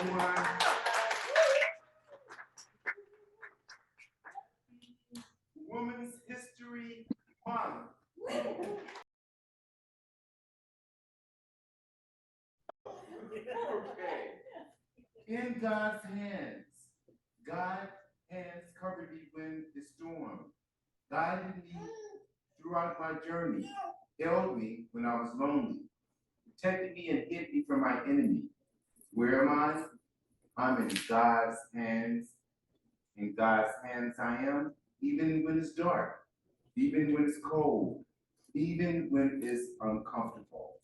everyone. Women's History Month. Okay. In God's hands. God's hands covered me when the storm. Guided me throughout my journey. Held me when I was lonely. Protected me and hid me from my enemy. Where am I? I'm in God's hands. In God's hands I am, even when it's dark, even when it's cold, even when it's uncomfortable,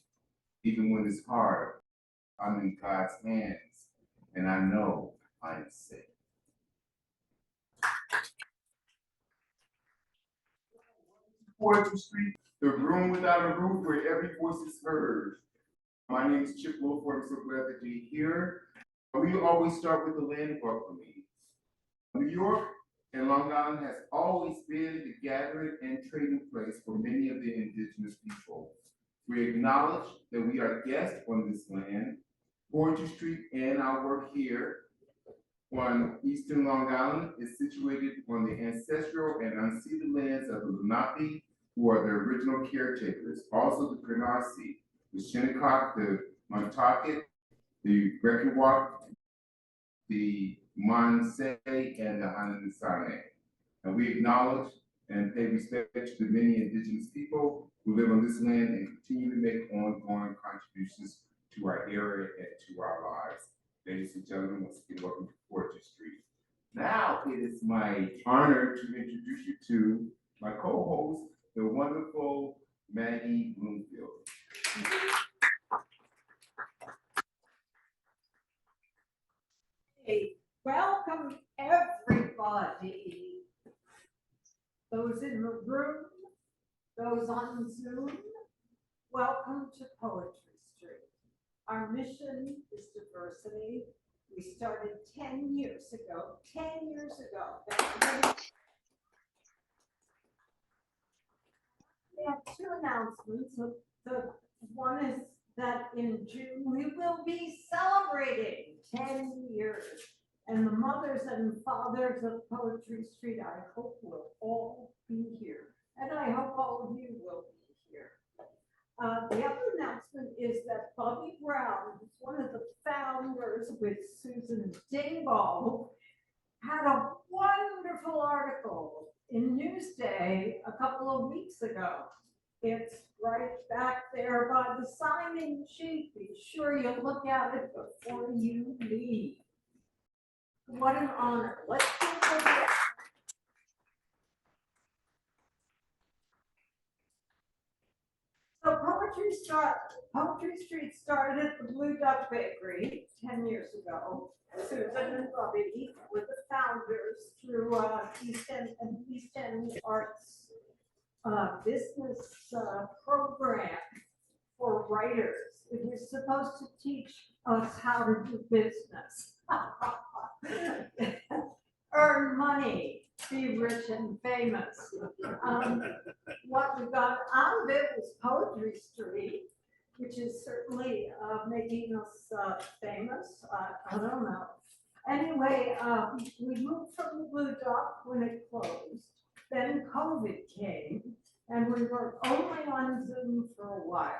even when it's hard. I'm in God's hands, and I know I am safe. Poetry Street, the room without a roof where every voice is heard. My name is Chip Williford. I'm so glad that you're here. We always start with the landmark for me. New York and Long Island has always been the gathering and trading place for many of the indigenous people. We acknowledge that we are guests on this land. Poetry Street and our work here on Eastern Long Island is situated on the ancestral and unceded lands of the Lenape, who are the original caretakers, also the Canarsie, the Shinnecock, the Montaukett, the Reckiwalk, the Mansay, and the Haudenosaunee. And we acknowledge and pay respect to the many indigenous people who live on this land and continue to make ongoing contributions to our area and to our lives. Ladies and gentlemen, once again, welcome to Poetry Street. Now it is my honor to introduce you to my co-host, the wonderful Maggie Bloomfield. Hey, welcome everybody. Those in the room, those on Zoom, welcome to Poetry Street. Our mission is diversity. We started 10 years ago. 10 years ago. We have two announcements. The one is that in June we will be celebrating 10 years. And the mothers and fathers of Poetry Street, I hope, will all be here. And I hope all of you will be here. The other announcement is that Bobby Brown, who's one of the founders with Susan Dingwall, had a wonderful article in Newsday a couple of weeks ago. It's right back there by the sign-in sheet. Be sure you look at it before you leave. What an honor. Let's do it. So Poetry Street started at the Blue Duck Bakery 10 years ago. Susan and Bobby were the founders through East End Arts business program for writers. It was supposed to teach us how to do business. Earn money, be rich and famous. What we got out of it was Poetry Street, which is certainly making us famous. I don't know. Anyway, we moved from the Blue Duck when it closed. Then COVID came, and we were only on Zoom for a while.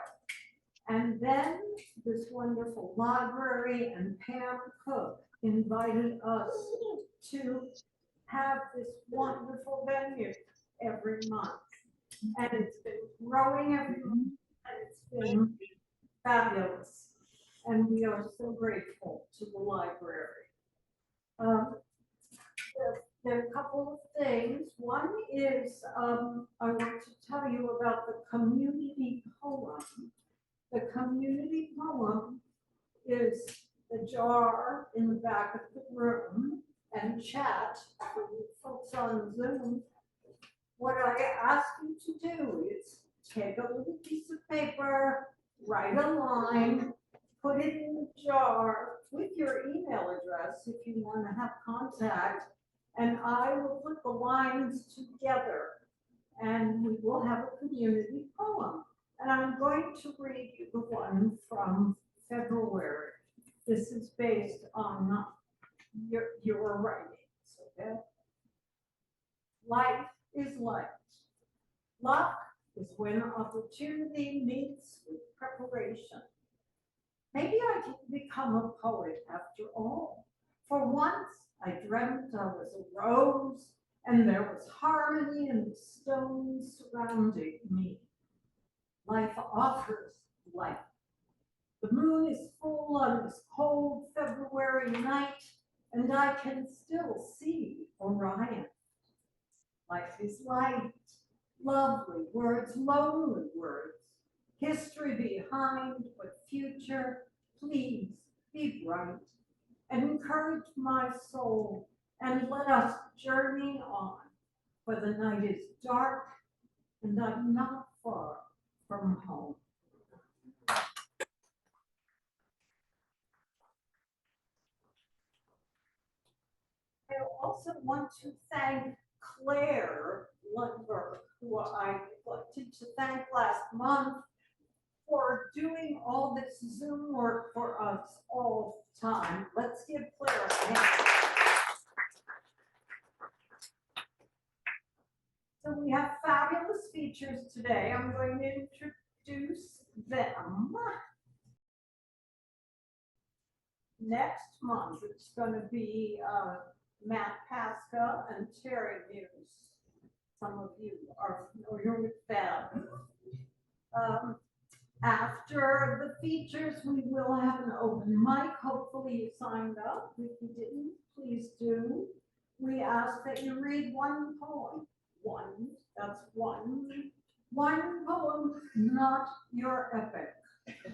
And then this wonderful library and Pam Cook invited us to have this wonderful venue every month. And it's been growing every month, and it's been fabulous. And we are so grateful to the library. There are a couple of things. One is I want to tell you about the community poem. The community poem is the jar in the back of the room and chat for you folks on Zoom. What I ask you to do is take a little piece of paper, write a line, put it in the jar with your email address if you want to have contact, and I will put the lines together and we will have a community poem. And I'm going to read you the one from February. This is based on your writings, okay? Life is light. Luck is when opportunity meets with preparation. Maybe I didn't become a poet after all. For once, I dreamt I was a rose and there was harmony in the stones surrounding me. Life offers light. The moon is full on this cold February night, and I can still see Orion. Life is light, lovely words, lonely words, history behind, but future, please be bright. Encourage my soul and let us journey on, for the night is dark and I'm not far from home. I also want to thank Claire Lundberg, who I neglected to thank last month, for doing all this Zoom work for us all the time. Let's give Claire a hand. So we have fabulous features today. I'm going to introduce them. Next month, it's going to be Matt Pasca and Terry Muse. Some of you are familiar with them. After the features, we will have an open mic. Hopefully you signed up. If you didn't, please do. We ask that you read one poem. That's one poem, not your epic,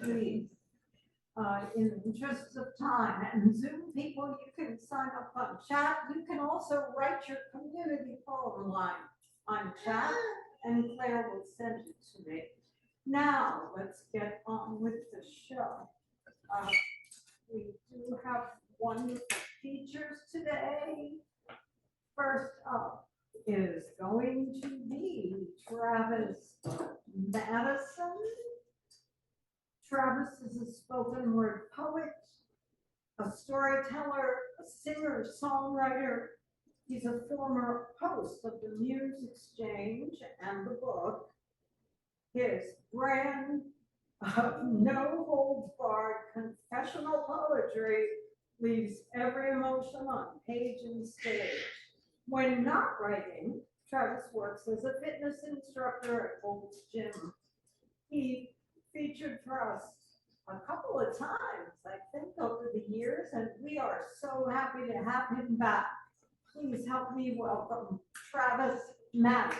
please. In the interest of time, and Zoom people, you can sign up on chat. You can also write your community poem line on chat, and Claire will send it to me. Now, let's get on with the show. We do have wonderful features today. First up is going to be Travis Madison. Travis is a spoken word poet, a storyteller, a singer, songwriter. He's a former host of the Muse Exchange and the book. His brand of no holds barred confessional poetry leaves every emotion on page and stage. When not writing, Travis works as a fitness instructor at Gold's Gym. He featured for us a couple of times, I think, over the years, and we are so happy to have him back. Please help me welcome Travis Madison.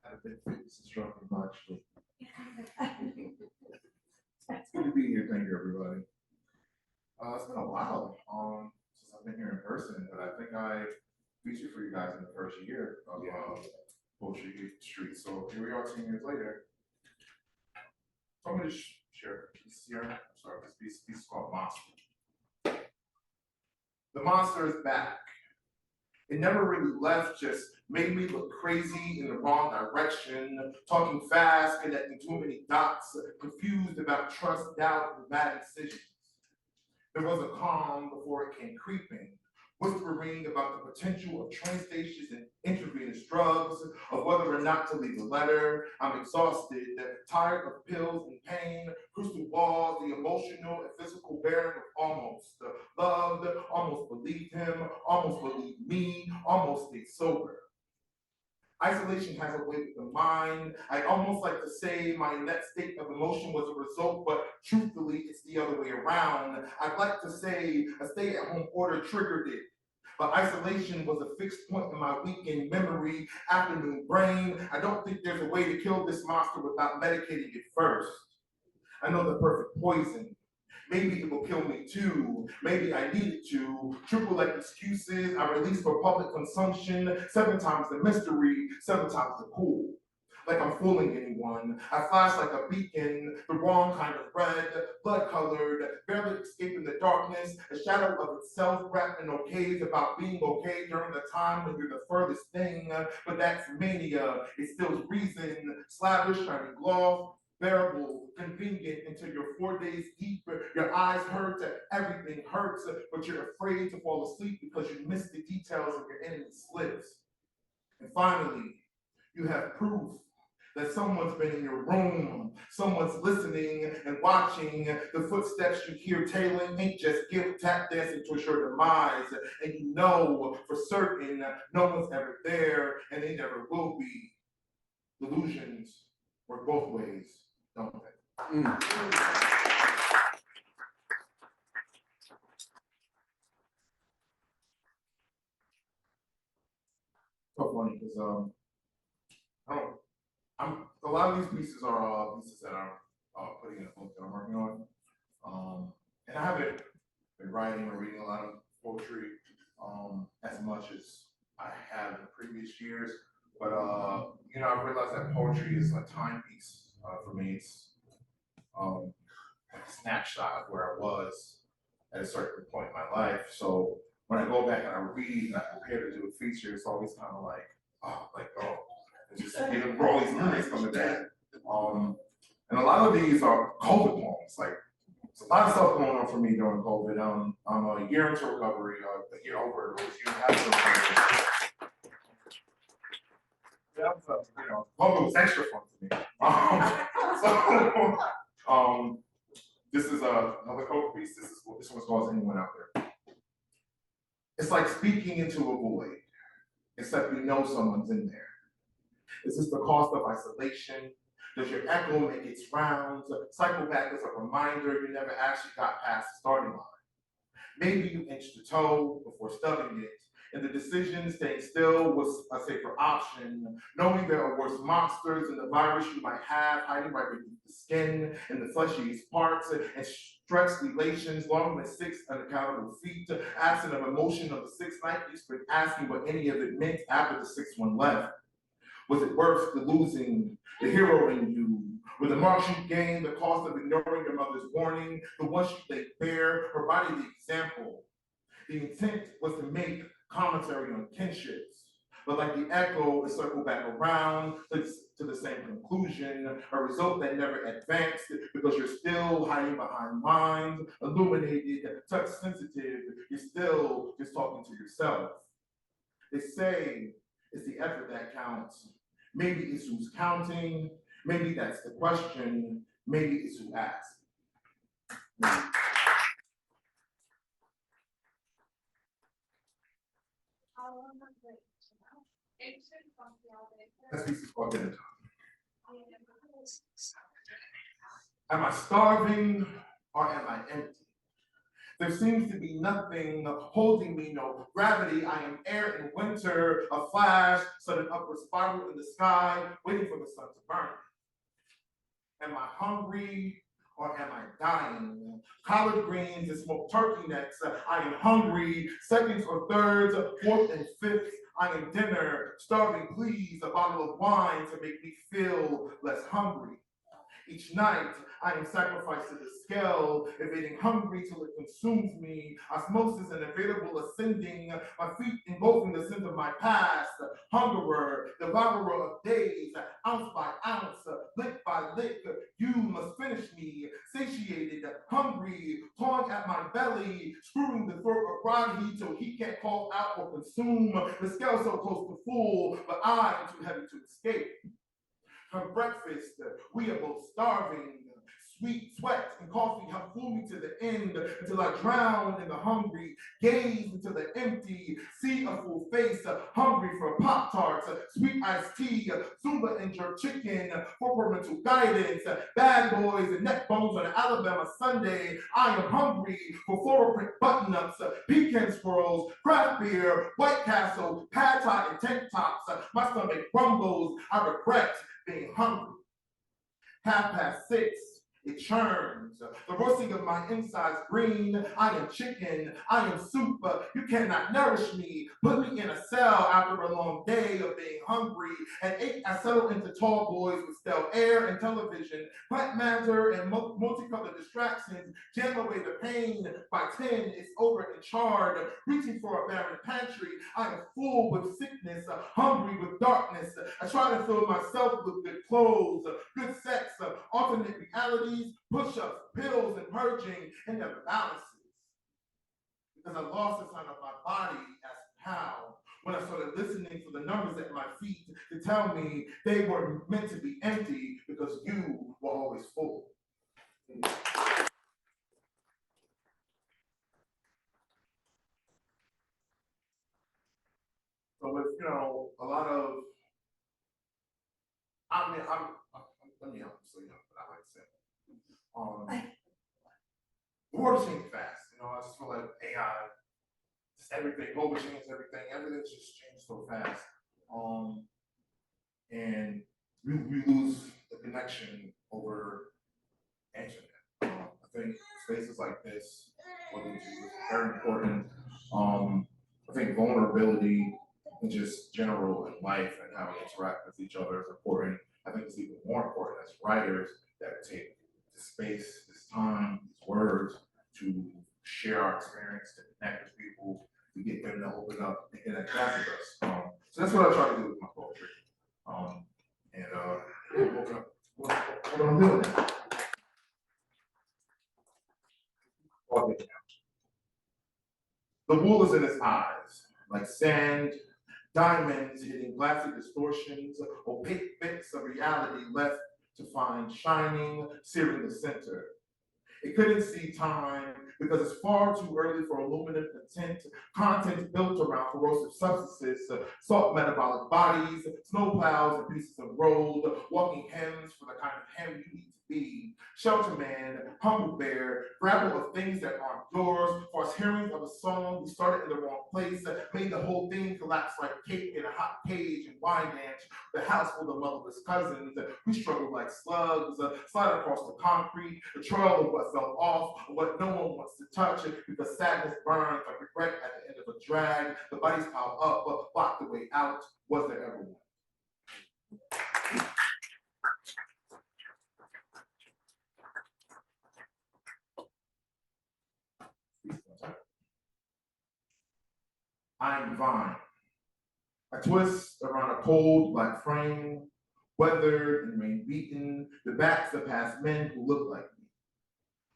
I've been fitness instructor actually. It's good to be here. Thank you, everybody. It's been a while since I've been here in person, but I think I featured for you guys in the first year of Poetry Street. So here we are 10 years later. So I'm going to share a piece here. I'm sorry, this piece is called Monster. The monster is back. It never really left, just made me look crazy in the wrong direction, talking fast, connecting too many dots, confused about trust, doubt, and bad decisions. There was a calm before it came creeping, whispering about the potential of train stations and intravenous drugs, of whether or not to leave a letter. I'm exhausted, tired of pills and pain, crystal balls, the emotional and physical bearing of almost. Loved, almost believed him, almost believed me, almost stayed sober. Isolation has a way with the mind. I'd almost like to say my net state of emotion was a result, but truthfully, it's the other way around. I'd like to say a stay-at-home order triggered it. But isolation was a fixed point in my weekend memory, afternoon brain. I don't think there's a way to kill this monster without medicating it first. I know the perfect poison. Maybe it will kill me too. Maybe I need it to. Triple like excuses I release for public consumption. 7 times the mystery, 7 times the cool. like I'm fooling anyone. I flash like a beacon, the wrong kind of red, blood-colored, barely escaping the darkness, a shadow of itself wrapped in okays about being okay during the time when you're the furthest thing, but that's mania. It steals reason, slavish, shiny gloss, bearable, convenient until you're 4 days deep, your eyes hurt, everything hurts, but you're afraid to fall asleep because you miss the details of your enemy's slips. And finally, you have proof that someone's been in your room, someone's listening and watching. The footsteps you hear tailing ain't just guilt tap dancing towards your demise, and you know for certain no one's ever there, and they never will be. Illusions work both ways, don't they? So funny because a lot of these pieces are pieces that I'm putting in a book that I'm working on. And I haven't been writing or reading a lot of poetry as much as I have in previous years. But you know, I realized that poetry is a timepiece for me. It's like a snapshot of where I was at a certain point in my life. So when I go back and I read and I prepare to do a feature, it's always kind of like, oh, it's just getting all these memories coming back. And a lot of these are COVID poems. Like, there's a lot of stuff going on for me during COVID. I'm a year into recovery, a year over, it was a year and a half into recovery. That was, you know, COVID was extra fun for me. This is another COVID piece. This one's called Anyone Out There. It's like speaking into a void, except you know someone's in there. Is this the cost of isolation? Does your echo make its rounds? Cycle back as a reminder you never actually got past the starting line. Maybe you inched the toe before stubbing it, and the decision staying still was a safer option, knowing there are worse monsters than the virus you might have hiding right beneath the skin and the fleshiest parts, and stretched relations longer than 6 unaccountable feet, absent of emotion of the 6 night you spent asking what any of it meant after the 6th one left. Was it worth the losing, the hero in you? Were the marks you gained the cost of ignoring your mother's warning, the ones she laid bare, providing the example? The intent was to make commentary on kinships, but like the echo, it circled back around to the same conclusion, a result that never advanced because you're still hiding behind minds, illuminated, touch sensitive, you're still just talking to yourself. They say it's the effort that counts. Maybe it's who's counting, maybe that's the question, maybe it's who asks. This piece is called Dinner Time. Am I starving or am I empty? There seems to be nothing holding me, no gravity. I am air in winter, a flash, sudden upward spiral in the sky, waiting for the sun to burn. Am I hungry or am I dying? Collard greens and smoked turkey necks. I am hungry. Seconds or thirds, fourth and fifth. I am dinner. Starving, please. A bottle of wine to make me feel less hungry. Each night, I am sacrificed to the scale, evading hungry till it consumes me. Osmosis and available ascending, my feet engulfing the sins of my past. Hungerer, devourer of days, ounce by ounce, lick by lick. You must finish me, satiated, hungry, clawing at my belly, screwing the throat of Rodney till he can't call out or consume. The scale so close to full, but I'm too heavy to escape. From breakfast, we are both starving. Sweet sweat and coffee have fooled me to the end until I drown in the hungry, gaze into the empty, see a full face, hungry for Pop-Tarts, sweet iced tea, Zumba and jerk chicken, for parental guidance, bad boys and neck bones on an Alabama Sunday. I am hungry for floral print button-ups, pecan swirls, craft beer, White Castle, pad thai and tank tops. My stomach rumbles. I regret being hungry. 6:30, it churns. The roasting of my insides green. I am chicken, I am soup. You cannot nourish me. Put me in a cell after a long day of being hungry. At 8, I settle into tall boys with stale air and television, plant matter and multicolored distractions. Jam away the pain. By 10, it's over and charred. Reaching for a barren pantry. I am full with sickness, hungry with darkness. I try to fill myself with good clothes, good sex, alternate realities, push-ups, pills, and purging, and never balances. Because I lost the sign of my body as how when I started listening to the numbers at my feet to tell me they were meant to be empty because you were always full. So with, a lot of, let me help so but I like to say, the world is changing fast. I just feel like AI, just everything, global change, everything's just changed so fast. And we lose the connection over internet. I think spaces like this, is very important. I think vulnerability and just general in life and how we interact with each other is important. I think it's even more important as writers that take the space, this time, these words to share our experience, to connect with people, to get them to open up and connect back with us. So that's what I try to do with my poetry. Open up what I'm doing now. The wool is in his eyes, like sand, diamonds hitting glassy distortions, opaque bits of reality left to find shining, searing the center. It couldn't see time because it's far too early for aluminum content built around corrosive substances, salt metabolic bodies, snow plows and pieces of road, walking hems for the kind of hem you need to be. Shelter man, humble bear, grapple of things that aren't yours, false hearings of a song we started in the wrong place, made the whole thing collapse like cake in a hot cage and wine dance, the house full of motherless cousins. We struggled like slugs, slide across the concrete, the trail of what fell off, what no one wants to touch, because sadness burns like regret at the end of a drag. The bodies piled up, but blocked the way out. Was there ever one? I'm Vine. I twist around a cold black frame, weathered and rain beaten, the backs of past men who look like me.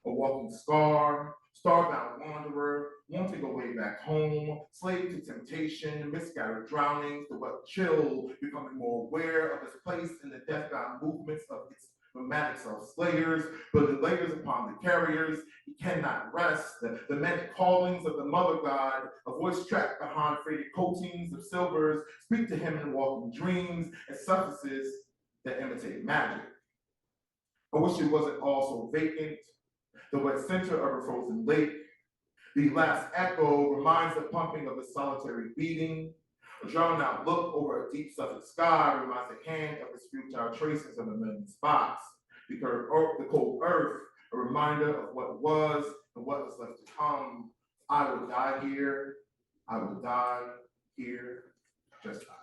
A walking scar, starbound wanderer, wanting a way back home, slave to temptation, misguided drownings, the wet chill, becoming more aware of his place in the deathbound movements of its nomadic self-slayers, building layers upon the carriers. He cannot rest. The manic callings of the mother god, a voice trapped behind faded coatings of silvers, speak to him in walking dreams and substances that imitate magic. I wish it wasn't all so vacant. The wet center of a frozen lake. The last echo reminds the pumping of a solitary beating. A drawn-out look over a deep Suffolk sky reminds the hand of its futile traces of a million spots. The cold earth, a reminder of what was and what is left to come. I will die here. I will die here. Just die.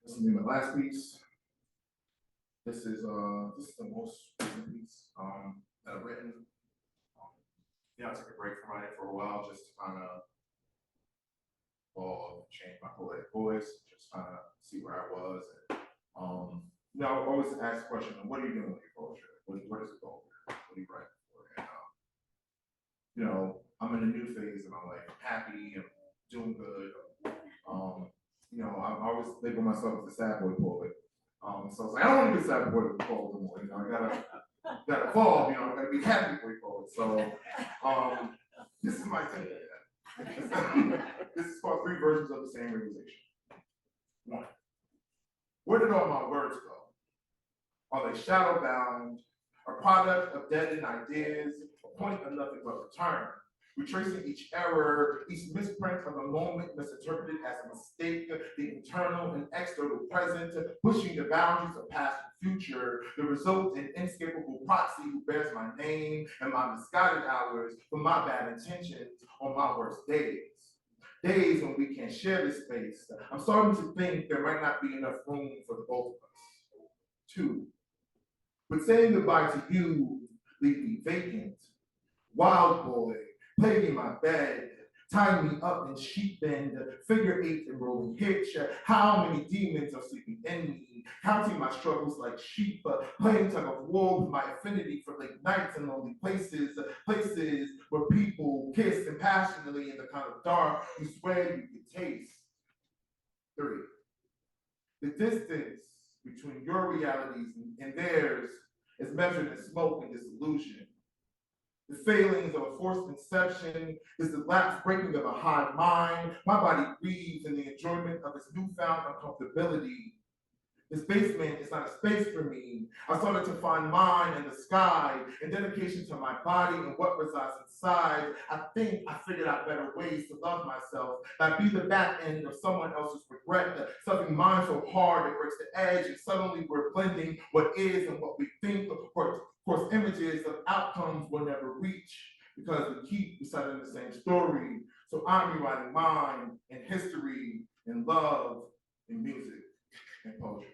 This will be my last piece. This is the most recent piece that I've written. I took a break from writing for a while just to kind of change my poetic voice, just kind of see where I was. And, I always ask the question, what are you doing with your poetry? Where does it go? What are you writing for? And, I'm in a new phase of my life. I'm happy, I'm doing good. I always label myself as a sad boy poet. So I was like, I don't want to be a sad boy poet anymore. I gotta evolve, I gotta be happy boy poet. So this is my take. This is called 3 versions of the same realization. 1. Where did all my words go? Are they shadow bound, a product of deadened ideas, a point of nothing but return? retracing each error, each misprint of a moment misinterpreted as a mistake, the internal and external present, pushing the boundaries of past and future, the result an inescapable proxy who bears my name and my misguided hours for my bad intentions on my worst days. Days when we can't share this space. I'm starting to think there might not be enough room for the both of us. 2. But saying goodbye to you leave me vacant. Wild boy, plaguing my bed, tying me up in sheep bend, figure eight and rolling hitch. How many demons are sleeping in me, counting my struggles like sheep, playing tug of war with my affinity for late nights and lonely places, places where people kiss impassionately in the kind of dark you swear you could taste. 3. The distance between your realities and theirs is measured in smoke and disillusion. The failings of a forced inception is the lapse breaking of a hive mind. My body grieves in the enjoyment of its newfound uncomfortability. This basement is not a space for me. I started to find mine in the sky, in dedication to my body and what resides inside. I think I figured out better ways to love myself, like be the back end of someone else's regret, stuffing mine so hard it breaks the edge, and suddenly we're blending what is and what we think. Of course, images of outcomes will never reach because we keep reciting the same story. So I'm rewriting mine in history, in love, in music, and poetry.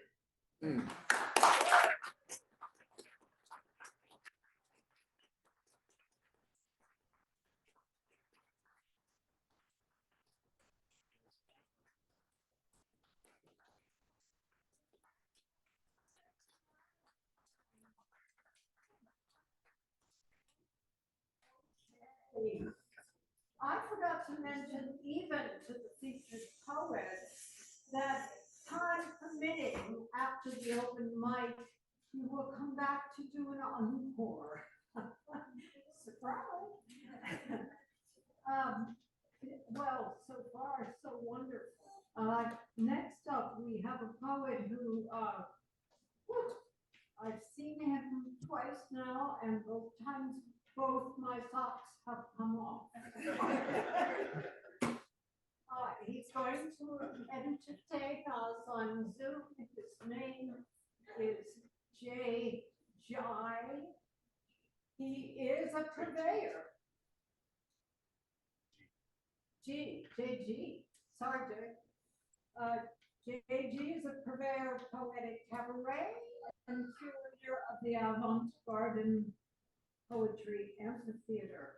I forgot to mention, even to the featured poet, that time permitting, after the open mic, you will come back to do an encore. Surprise! Well, so far, so wonderful. Next up, we have a poet who, I've seen him twice now, and both times, both my socks have come off. He's going to entertain us on Zoom. His name is Jay Jai. He is a purveyor. JG. Sorry, Jay. JG is a purveyor of poetic cabaret and curator of the avant-garde poetry amphitheater.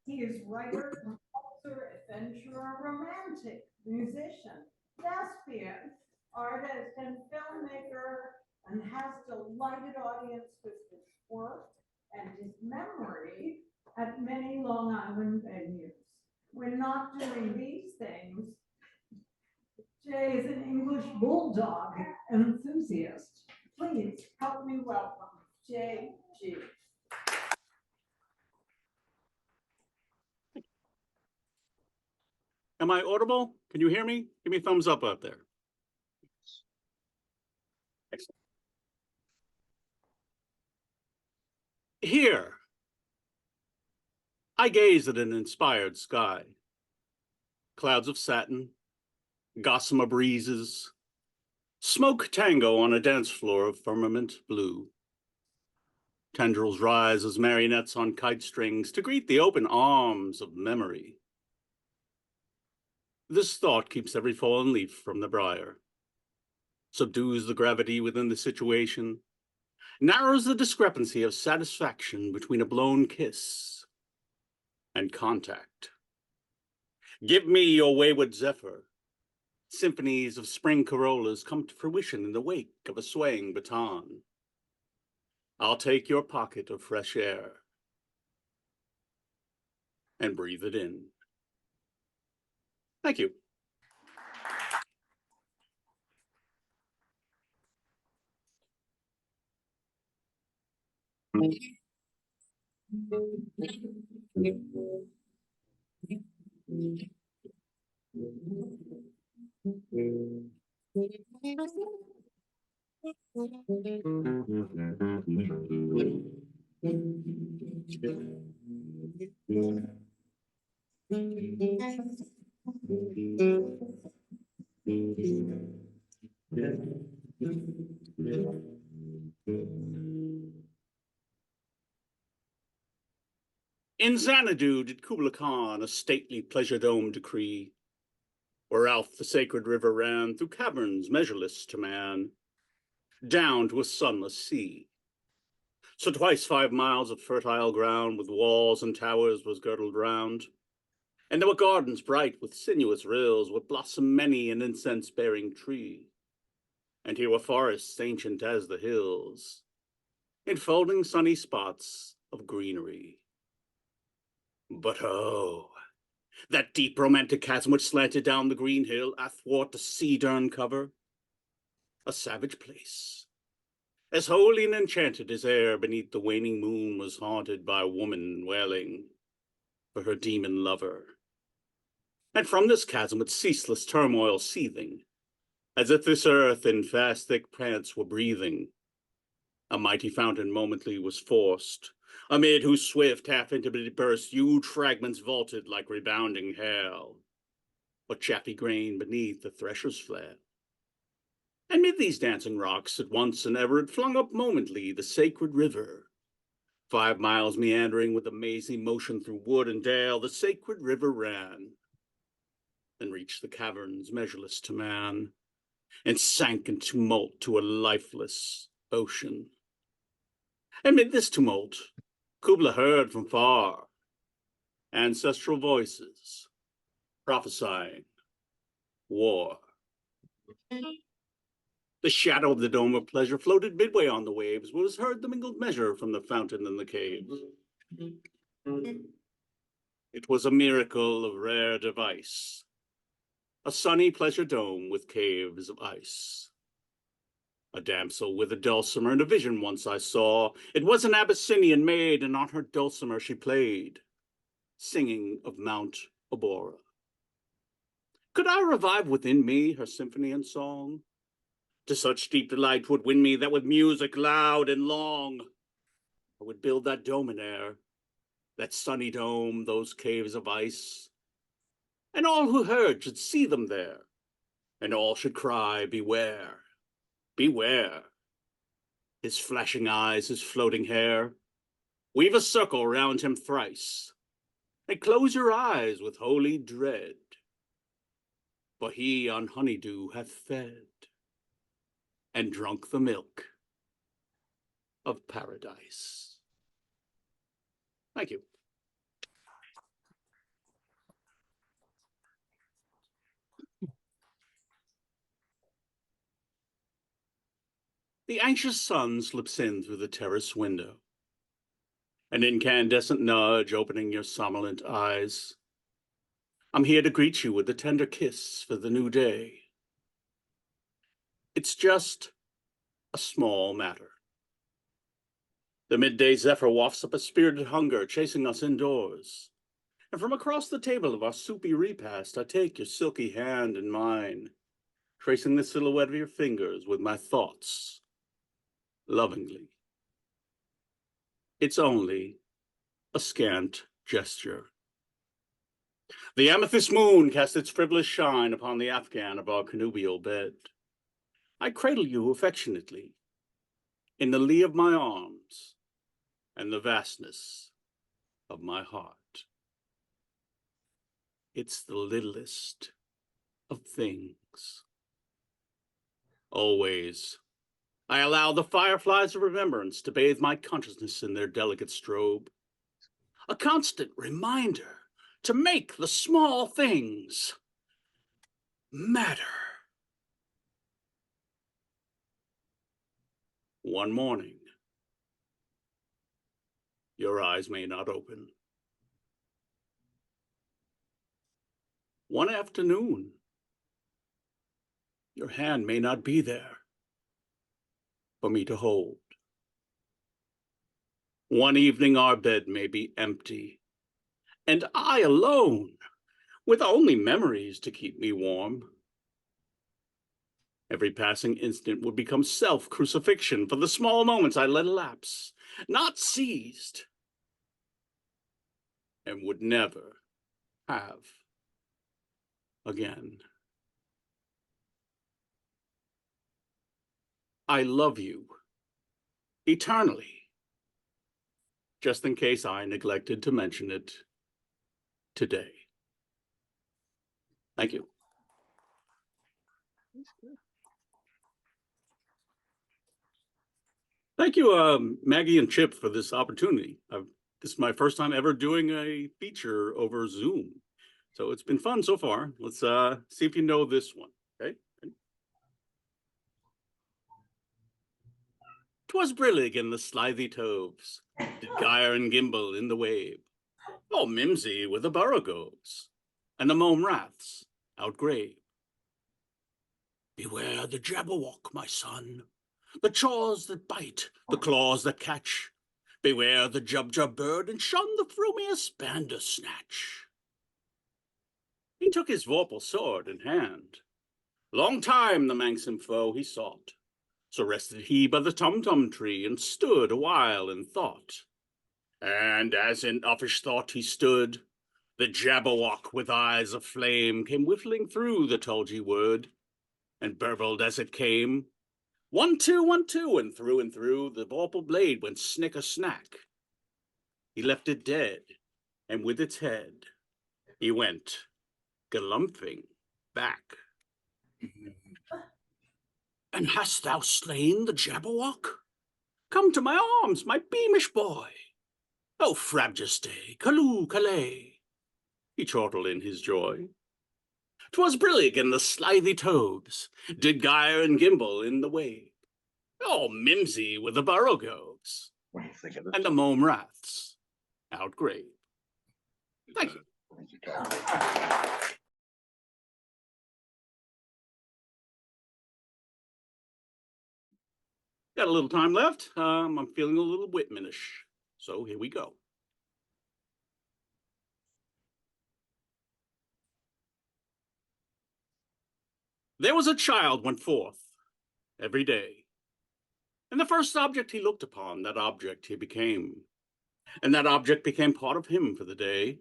He is writer, composer, adventurer, romantic, musician, thespian, artist, and filmmaker, and has delighted audience with his work and his memory at many Long Island venues. We're not doing these things. Jay is an English bulldog enthusiast. Please help me welcome J.G. Am I audible? Can you hear me? Give me a thumbs up out there. Excellent. Here, I gaze at an inspired sky. Clouds of satin, gossamer breezes, smoke tango on a dance floor of firmament blue. Tendrils rise as marionettes on kite strings to greet the open arms of memory. This thought keeps every fallen leaf from the briar, subdues the gravity within the situation, narrows the discrepancy of satisfaction between a blown kiss and contact. Give me your wayward zephyr. Symphonies of spring corollas come to fruition in the wake of a swaying baton. I'll take your pocket of fresh air and breathe it in. Thank you. In Xanadu did Kubla Khan a stately pleasure dome decree, where Alf the sacred river ran through caverns measureless to man, down to a sunless sea. So twice 5 miles of fertile ground with walls and towers was girdled round, and there were gardens bright with sinuous rills, would blossom many an incense-bearing tree. And here were forests ancient as the hills, enfolding sunny spots of greenery. But oh, that deep romantic chasm which slanted down the green hill athwart the sea-dern cover, a savage place, as holy and enchanted as air beneath the waning moon was haunted by a woman wailing for her demon lover. And from this chasm with ceaseless turmoil seething, as if this earth in fast thick prance were breathing, a mighty fountain momently was forced, amid whose swift half-intimate burst huge fragments vaulted like rebounding hail, or chaffy grain beneath the thresher's flail. And mid these dancing rocks at once and ever it flung up momently the sacred river. 5 miles meandering with amazing motion through wood and dale, the sacred river ran, then reached the caverns measureless to man, and sank in tumult to a lifeless ocean. Amid this tumult, Kubla heard from far ancestral voices prophesying war. The shadow of the dome of pleasure floated midway on the waves, but was heard the mingled measure from the fountain in the caves. It was a miracle of rare device, a sunny pleasure dome with caves of ice. A damsel with a dulcimer and a vision once I saw. It was an Abyssinian maid, and on her dulcimer she played, singing of Mount Abora. Could I revive within me her symphony and song? To such deep delight would win me that with music loud and long, I would build that dome in air, that sunny dome, those caves of ice, and all who heard should see them there, and all should cry, beware, beware. His flashing eyes, his floating hair, weave a circle round him thrice, and close your eyes with holy dread, for he on honeydew hath fed, and drunk the milk of paradise. Thank you. The anxious sun slips in through the terrace window, an incandescent nudge opening your somnolent eyes. I'm here to greet you with a tender kiss for the new day. It's just a small matter. The midday zephyr wafts up a spirited hunger, chasing us indoors. And from across the table of our soupy repast, I take your silky hand in mine, tracing the silhouette of your fingers with my thoughts, lovingly. It's only a scant gesture. The amethyst moon casts its frivolous shine upon the afghan of our connubial bed. I cradle you affectionately in the lee of my arms and the vastness of my heart. It's the littlest of things. Always, I allow the fireflies of remembrance to bathe my consciousness in their delicate strobe, a constant reminder to make the small things matter. One morning, your eyes may not open. One afternoon, your hand may not be there for me to hold. One evening, our bed may be empty, and I alone, with only memories to keep me warm. Every passing instant would become self-crucifixion for the small moments I let elapse, not seized, and would never have again. I love you eternally, just in case I neglected to mention it today. Thank you. Thank you, Maggie and Chip, for this opportunity. This is my first time ever doing a feature over Zoom. So it's been fun so far. Let's see if you know this one, okay? 'Twas brillig in the slithy toves, did gyre and gimble in the wave. Oh, mimsy with the borogoves, and the mome raths outgrave. Beware the jabberwock, my son, the chaws that bite, the claws that catch. Beware the jub-jub bird, and shun the frumious bandersnatch. He took his vorpal sword in hand. Long time the manxome foe he sought. So rested he by the tum-tum tree, and stood a while in thought. And as in uffish thought he stood, the jabberwock with eyes of flame came whiffling through the tulgey wood, and burbled as it came. 1, 2, 1, 2, and through the vorpal blade went snick-a-snack. He left it dead, and with its head he went galumphing back. And hast thou slain the jabberwock? Come to my arms, my beamish boy. Oh, frabjeste, calloo, calais, he chortled in his joy. 'Twas brillig in the slithy toves, did gyre and gimble in the wave. Oh, mimsy with the borogoves, and the mome raths outgrave. Thank you. Got a little time left. I'm feeling a little Whitmanish, so here we go. There was a child went forth every day, and the first object he looked upon, that object he became, and that object became part of him for the day,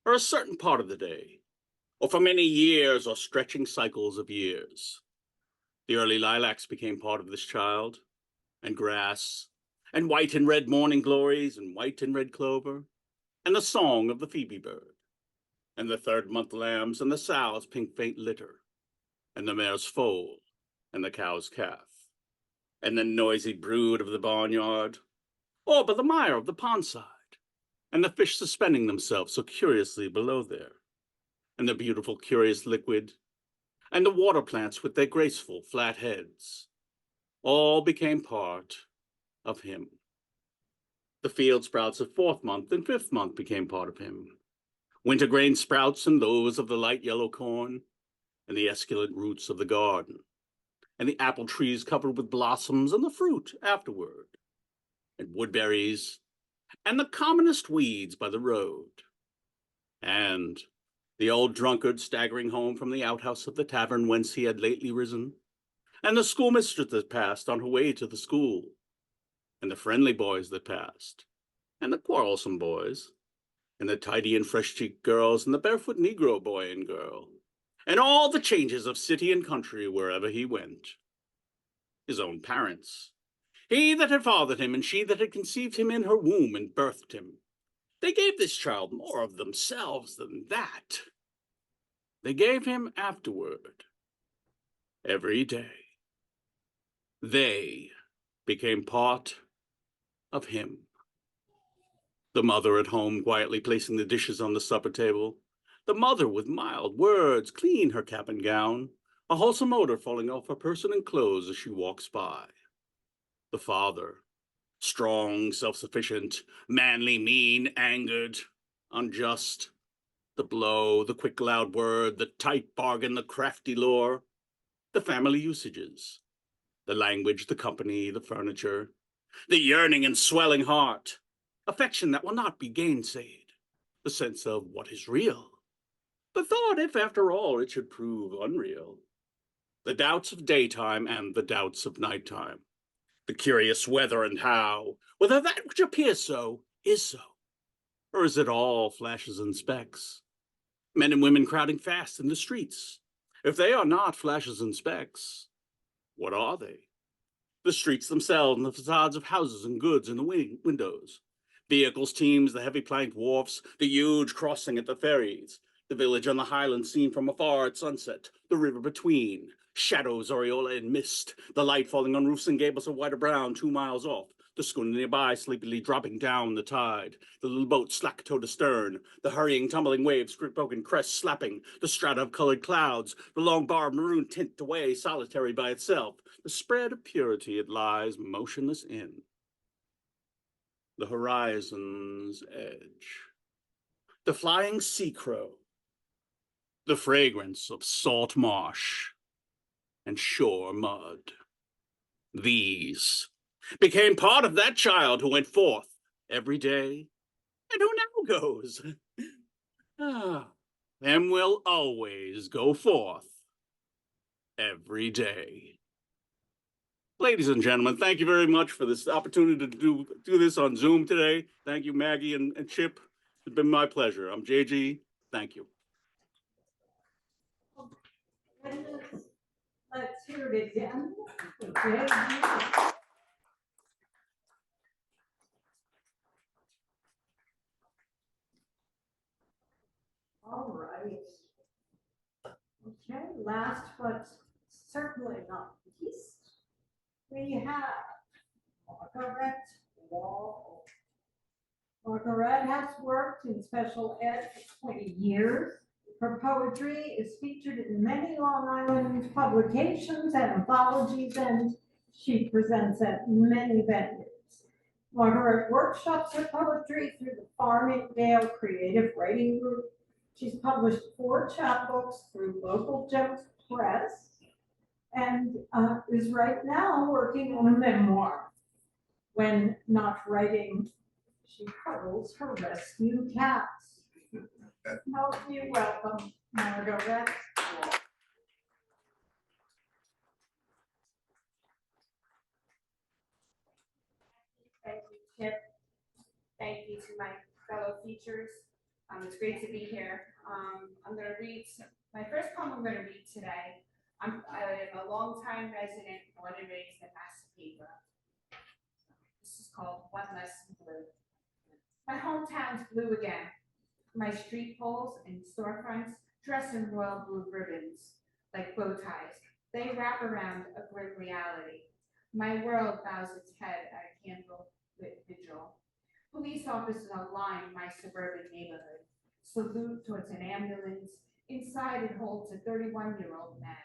or a certain part of the day, or for many years or stretching cycles of years. The early lilacs became part of this child, and grass, and white and red morning glories, and white and red clover, and the song of the phoebe bird, and the third-month lambs, and the sow's pink faint litter, and the mare's foal, and the cow's calf, and the noisy brood of the barnyard, or by the mire of the pondside, and the fish suspending themselves so curiously below there, and the beautiful curious liquid, and the water plants with their graceful flat heads, all became part of him. The field sprouts of 4th month and 5th month became part of him. Wintergrain sprouts and those of the light yellow corn, and the esculent roots of the garden, and the apple trees covered with blossoms and the fruit afterward, and woodberries, and the commonest weeds by the road, and the old drunkard staggering home from the outhouse of the tavern whence he had lately risen, and the schoolmistress that passed on her way to the school, and the friendly boys that passed, and the quarrelsome boys, and the tidy and fresh-cheeked girls, and the barefoot Negro boy and girl, and all the changes of city and country wherever he went. His own parents, he that had fathered him, and she that had conceived him in her womb and birthed him, they gave this child more of themselves than that. They gave him afterward, every day. They became part of him. The mother at home quietly placing the dishes on the supper table, the mother with mild words clean her cap and gown, a wholesome odor falling off her person and clothes as she walks by. The father, strong, self-sufficient, manly, mean, angered, unjust, the blow, the quick loud word, the tight bargain, the crafty lure, the family usages, the language, the company, the furniture, the yearning and swelling heart, affection that will not be gainsayed, the sense of what is real, the thought if after all it should prove unreal, the doubts of daytime and the doubts of nighttime, the curious whether and how, whether that which appears so is so, or is it all flashes and specks, Men and women crowding fast in the streets. If they are not flashes and specks, what are they? The streets themselves and the facades of houses and goods in the windows. Vehicles, teams, the heavy planked wharfs, the huge crossing at the ferries, the village on the highland seen from afar at sunset, the river between, shadows, aureola, and mist, the light falling on roofs and gables of white or brown 2 miles off, the schooner nearby sleepily dropping down the tide, the little boat slack-towed astern, the hurrying, tumbling waves, broken crests slapping, the strata of colored clouds, the long bar of maroon tint away solitary by itself, the spread of purity it lies motionless in. The horizon's edge. The flying sea crow. The fragrance of salt marsh and shore mud. These became part of that child who went forth every day and who now goes. And will always go forth every day. Ladies and gentlemen, thank you very much for this opportunity to do this on Zoom today. Thank you, Maggie and Chip. It's been my pleasure. I'm JG. Thank you. Let's hear it again. All right. Okay, last but certainly not least, we have Margarette Wahl. Margarette has worked in special ed for 20 years. Her poetry is featured in many Long Island publications and anthologies, and she presents at many venues. Margarette workshops her poetry through the Farmingdale Creative Writing Group. She's published 4 chapbooks through Local Gems Press and is right now working on a memoir. When not writing, she cuddles her rescue cats. Help you welcome Margarette. Thank you, Chip. Thank you to my fellow features. It's great to be here. I'm going to read my first poem. I'm going to read today. I'm a longtime resident, born and raised in Massapequa. This is called One Less Blue. My hometown's blue again. My street poles and storefronts dress in royal blue ribbons, like bow ties. They wrap around a grim reality. My world bows its head at a candlelit vigil. Police officers line my suburban neighborhood. Salute towards an ambulance. Inside it holds a 31-year-old man.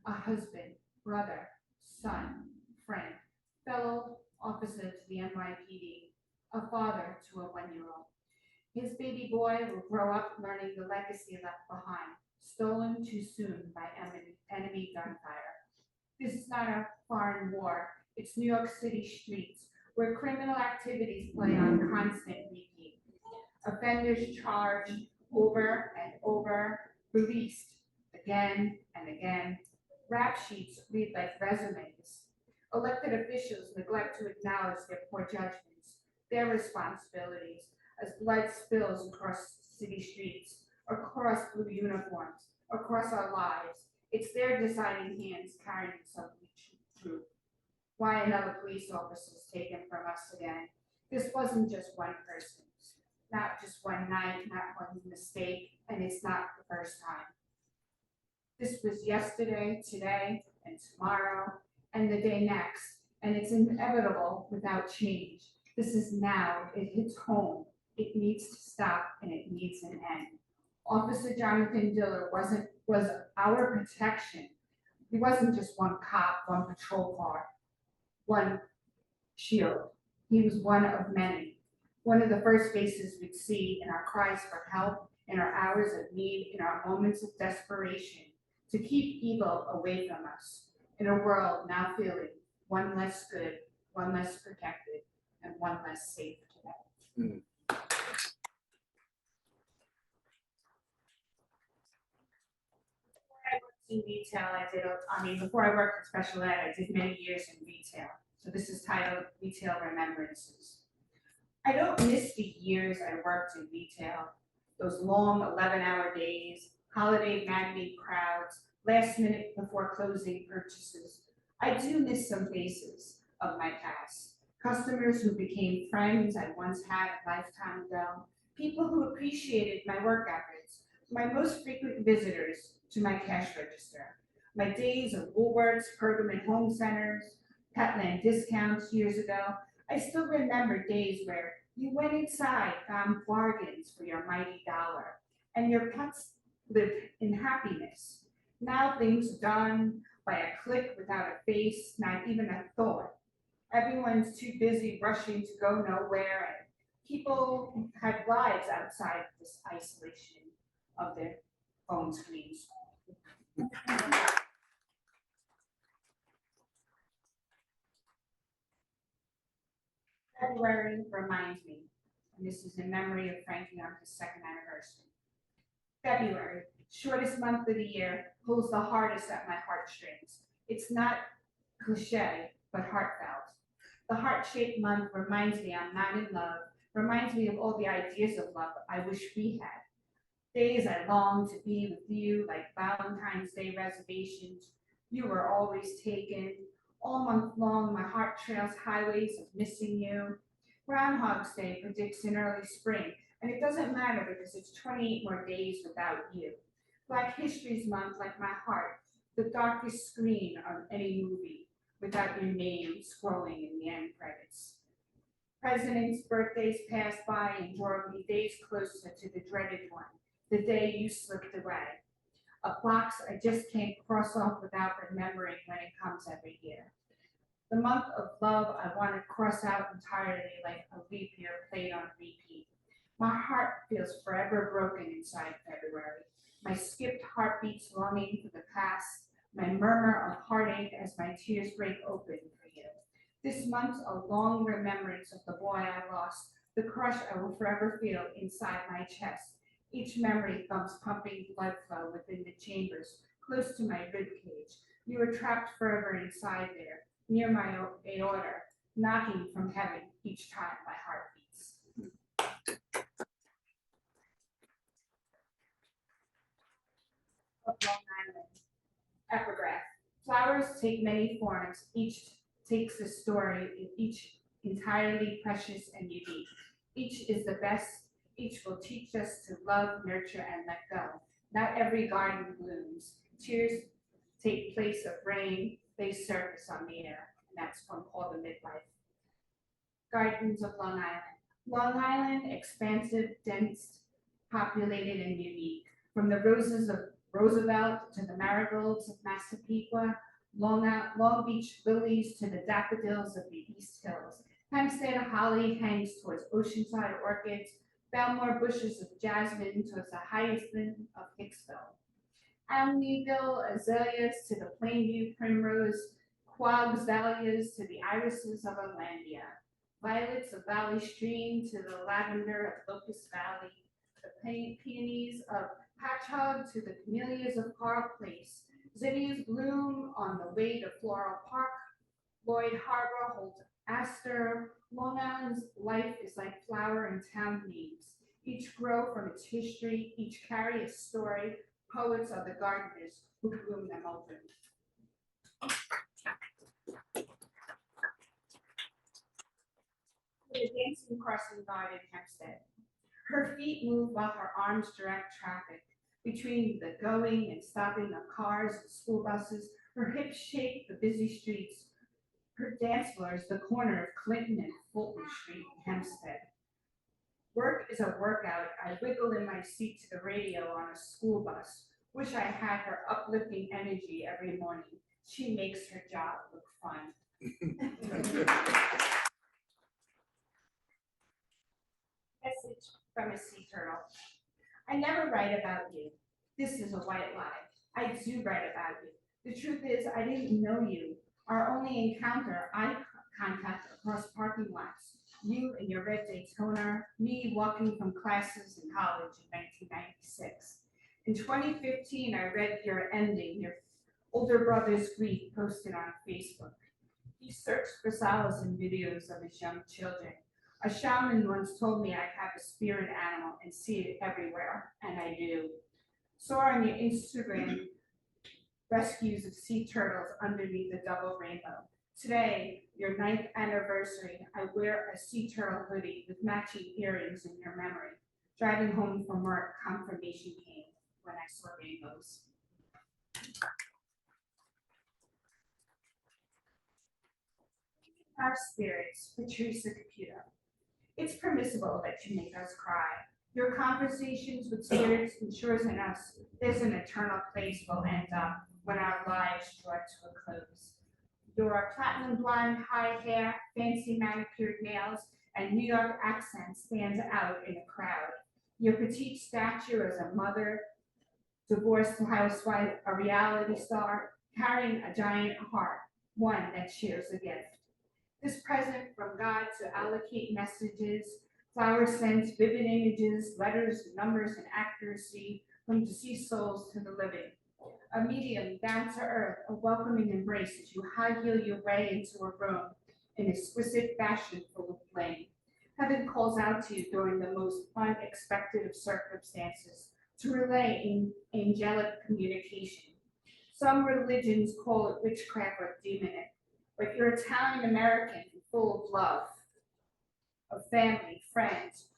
A husband, brother, son, friend, fellow officer to the NYPD, a father to a 1-year-old. His baby boy will grow up learning the legacy left behind, stolen too soon by enemy gunfire. This is not a foreign war. It's New York City streets, where criminal activities play on constant repeat. Offenders charged over and over, released again and again. Rap sheets read like resumes. Elected officials neglect to acknowledge their poor judgments, their responsibilities, as blood spills across city streets, across blue uniforms, across our lives. It's their deciding hands carrying some truth. Why another police officer was taken from us again? This wasn't just one person, not just one night, not one mistake, and it's not the first time. This was yesterday, today, and tomorrow, and the day next, and it's inevitable without change. This is now, it hits home. It needs to stop, and it needs an end. Officer Jonathan Diller was our protection. He wasn't just one cop, one patrol car, one shield. He was one of many. One of the first faces we'd see in our cries for help, in our hours of need, in our moments of desperation, to keep evil away from us, in a world now feeling one less good, one less protected, and one less safe today. Before I worked in retail, before I worked in special ed, I did many years in retail. So this is titled Retail Remembrances. I don't miss the years I worked in retail. those long 11-hour days, holiday matinee crowds, last minute before closing purchases. I do miss some faces of my past, customers who became friends I once had a lifetime ago, people who appreciated my work efforts, my most frequent visitors to my cash register, my days of Woolworths, Pergamon Home Centers, Petland discounts years ago. I still remember days where you went inside, found bargains for your mighty dollar, and your pets lived in happiness. Now things are done by a click without a face, not even a thought. Everyone's too busy rushing to go nowhere, and people have lives outside of this isolation of their phone screens. February reminds me, and this is in memory of Frankie on his second anniversary. February, shortest month of the year, pulls the hardest at my heartstrings. It's not cliche, but heartfelt. The heart-shaped month reminds me I'm not in love, reminds me of all the ideas of love I wish we had. Days I long to be with you, like Valentine's Day reservations. You were always taken. All month long, my heart trails highways of missing you. Groundhog's Day predicts an early spring, and it doesn't matter because it's 28 more days without you. Black History Month, like my heart, the darkest screen of any movie, without your name scrolling in the end credits. Presidents' birthdays passed by and drove me days closer to the dreaded one, the day you slipped away. A box I just can't cross off without remembering when it comes every year. The month of love I want to cross out entirely like a leap year played on repeat. My heart feels forever broken inside February. My skipped heartbeats longing for the past, my murmur of heartache as my tears break open for you. This month's a long remembrance of the boy I lost, the crush I will forever feel inside my chest. Each memory thumps pumping blood flow within the chambers, close to my ribcage. You are trapped forever inside there, near my aorta, knocking from heaven each time my heart beats. Of Long Island. Epigraph. Flowers take many forms, each takes a story, each entirely precious and unique. Each is the best, each will teach us to love, nurture, and let go. Not every garden blooms. Tears take place of rain, they surface on the air, and that's from Paul the Midwife. Gardens of Long Island. Long Island, expansive, dense, populated, and unique. From the roses of Roosevelt to the marigolds of Massapequa, Long Beach lilies to the daffodils of the East Hills. Hempstead holly hangs towards oceanside orchids, Belmore bushes of jasmine towards the hyacinth of Hicksville. Almeyville azaleas to the Plainview primrose, Quogs dahlias to the irises of Atlantia, violets of Valley Stream to the lavender of Locust Valley, the peonies of Patchogue to the camellias of Carl Place. Zinnias bloom on the way to Floral Park. Lloyd Harbor holds aster. Long Island's life is like flower and town names. Each grow from its history, each carry a story. Poets are the gardeners who bloom them open. The dancing crossing guard in Hempstead. Her feet move while her arms direct traffic. Between the going and stopping of cars and school buses, her hips shape the busy streets. Her dance floor is the corner of Clinton and Fulton Street in Hempstead. Work is a workout. I wiggle in my seat to the radio on a school bus. Wish I had her uplifting energy every morning. She makes her job look fun. Message from a sea turtle. I never write about you. This is a white lie. I do write about you. The truth is, I didn't know you. Our only encounter, eye contact across parking lots. You in your red Daytona, me walking from classes in college in 1996. In 2015, I read your ending, your older brother's grief posted on Facebook. He searched for solace in videos of his young children. A shaman once told me I have a spirit animal and see it everywhere, and I do. Saw on your Instagram rescues of sea turtles underneath the double rainbow. Today, your 9th anniversary, I wear a sea turtle hoodie with matching earrings in your memory. Driving home from work, confirmation came when I saw rainbows. Our spirits, Patricia Caputo. It's permissible that you make us cry. Your conversations with spirits ensures in us there's an eternal place we'll end up when our lives draw to a close. Your platinum blonde, high hair, fancy manicured nails, and New York accent stands out in a crowd. Your petite stature as a mother, divorced housewife, a reality star, carrying a giant heart, one that shares a gift. This present from God to allocate messages, flower scents, vivid images, letters, numbers, and accuracy from deceased souls to the living. A medium down to earth, a welcoming embrace as you high heel your way into a room in exquisite fashion full of flame. Heaven calls out to you during the most unexpected of circumstances to relay angelic communication. Some religions call it witchcraft or demonic, but you're Italian American and full of love, of family, friends,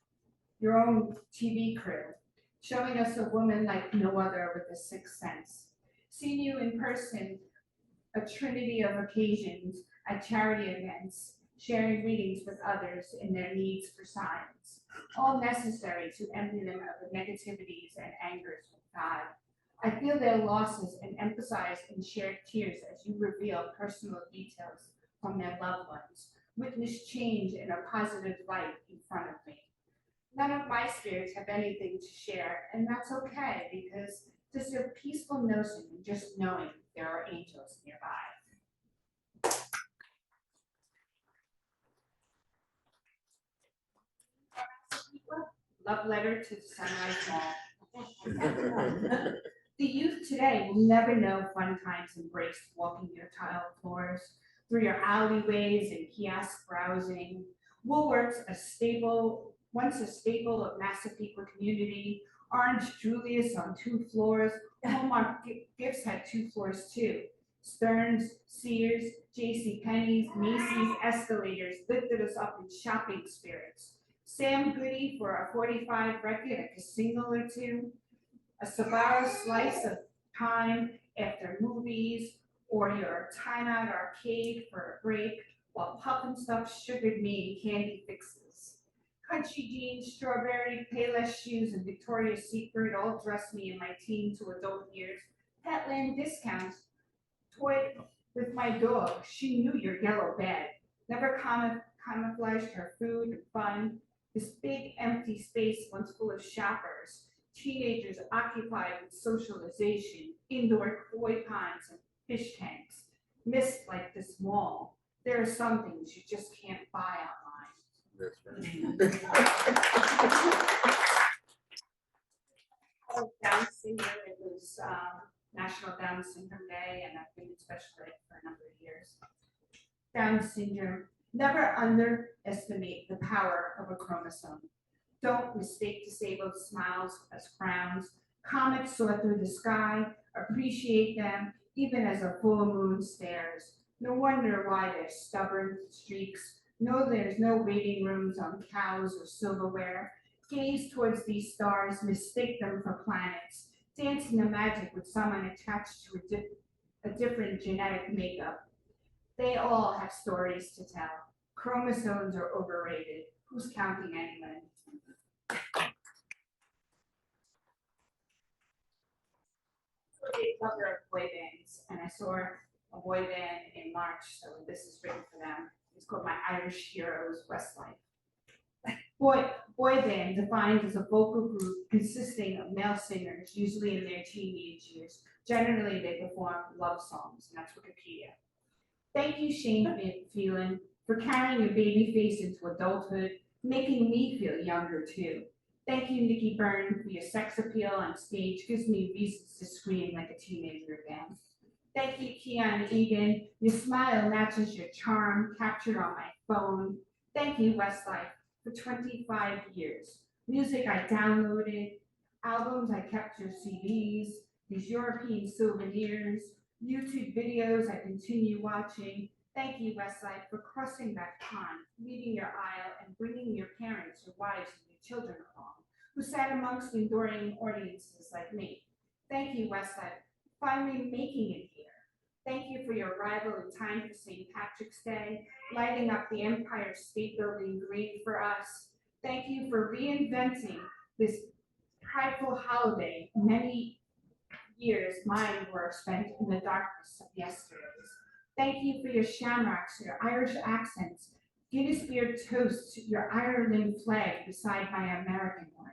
your own TV crew, showing us a woman like no other with a sixth sense. Seeing you in person, a trinity of occasions at charity events, sharing readings with others in their needs for signs, all necessary to empty them of the negativities and angers with God. I feel their losses and emphasize in shared tears as you reveal personal details from their loved ones. Witness change in a positive light in front of me. None of my spirits have anything to share, and that's okay because there's a peaceful notion in just knowing there are angels nearby. Love letter to the Sunrise Mall. The youth today will never know fun times embraced walking your tile floors, through your alleyways and kiosk browsing. Woolworth's once a staple of Massapequa community. Orange Julius on 2 floors. Hallmark Gifts had 2 floors too. Stearns, Sears, JCPenney's, Macy's escalators lifted us up in shopping spirits. Sam Goody for a 45 record, a single or two. A Sbarro slice of time after movies, or your timeout arcade for a break, while Puff and Stuff sugared me in candy fixes. Country jeans, strawberry, Payless shoes, and Victoria's Secret all dressed me in my teen to adult years. Petland discounts, toyed with my dog. She knew your yellow bed. Never camouflaged her food and fun. This big empty space once full of shoppers. Teenagers occupied with socialization, indoor koi ponds and fish tanks. Missed like this mall. There are some things you just can't buy online. That's right. Down syndrome, it was National Down Syndrome Day, and I've been in special ed for a number of years. Down syndrome, never underestimate the power of a chromosome. Don't mistake disabled smiles as frowns. Comets soar through the sky, appreciate them even as a full moon stares. No wonder why they're stubborn streaks. Know there's no waiting rooms on cows or silverware. Gaze towards these stars, mistake them for planets. Dance in the magic with someone attached to a different genetic makeup. They all have stories to tell. Chromosomes are overrated. Who's counting anyway? I'm a big lover of boy bands, and I saw a boy band in March, so this is written for them. It's called My Irish Heroes Westlife. Boy band defined as a vocal group consisting of male singers, usually in their teenage years. Generally, they perform love songs, and that's Wikipedia. Thank you, Shane Phelan, for carrying your baby face into adulthood, making me feel younger too. Thank you, Nikki Byrne, for your sex appeal on stage, gives me reasons to scream like a teenager again. Thank you, Keon Egan, your smile matches your charm, captured on my phone. Thank you, Westlife, for 25 years. Music I downloaded, albums I kept your CDs, these European souvenirs, YouTube videos I continue watching. Thank you, Westside, for crossing that pond, leaving your aisle, and bringing your parents, your wives, and your children along, who sat amongst enduring audiences like me. Thank you, Westside, for finally making it here. Thank you for your arrival in time for St. Patrick's Day, lighting up the Empire State Building green for us. Thank you for reinventing this prideful holiday. Many years mine were spent in the darkness of yesterdays. Thank you for your shamrocks, your Irish accents, Guinness beer toast, your Ireland flag beside my American one.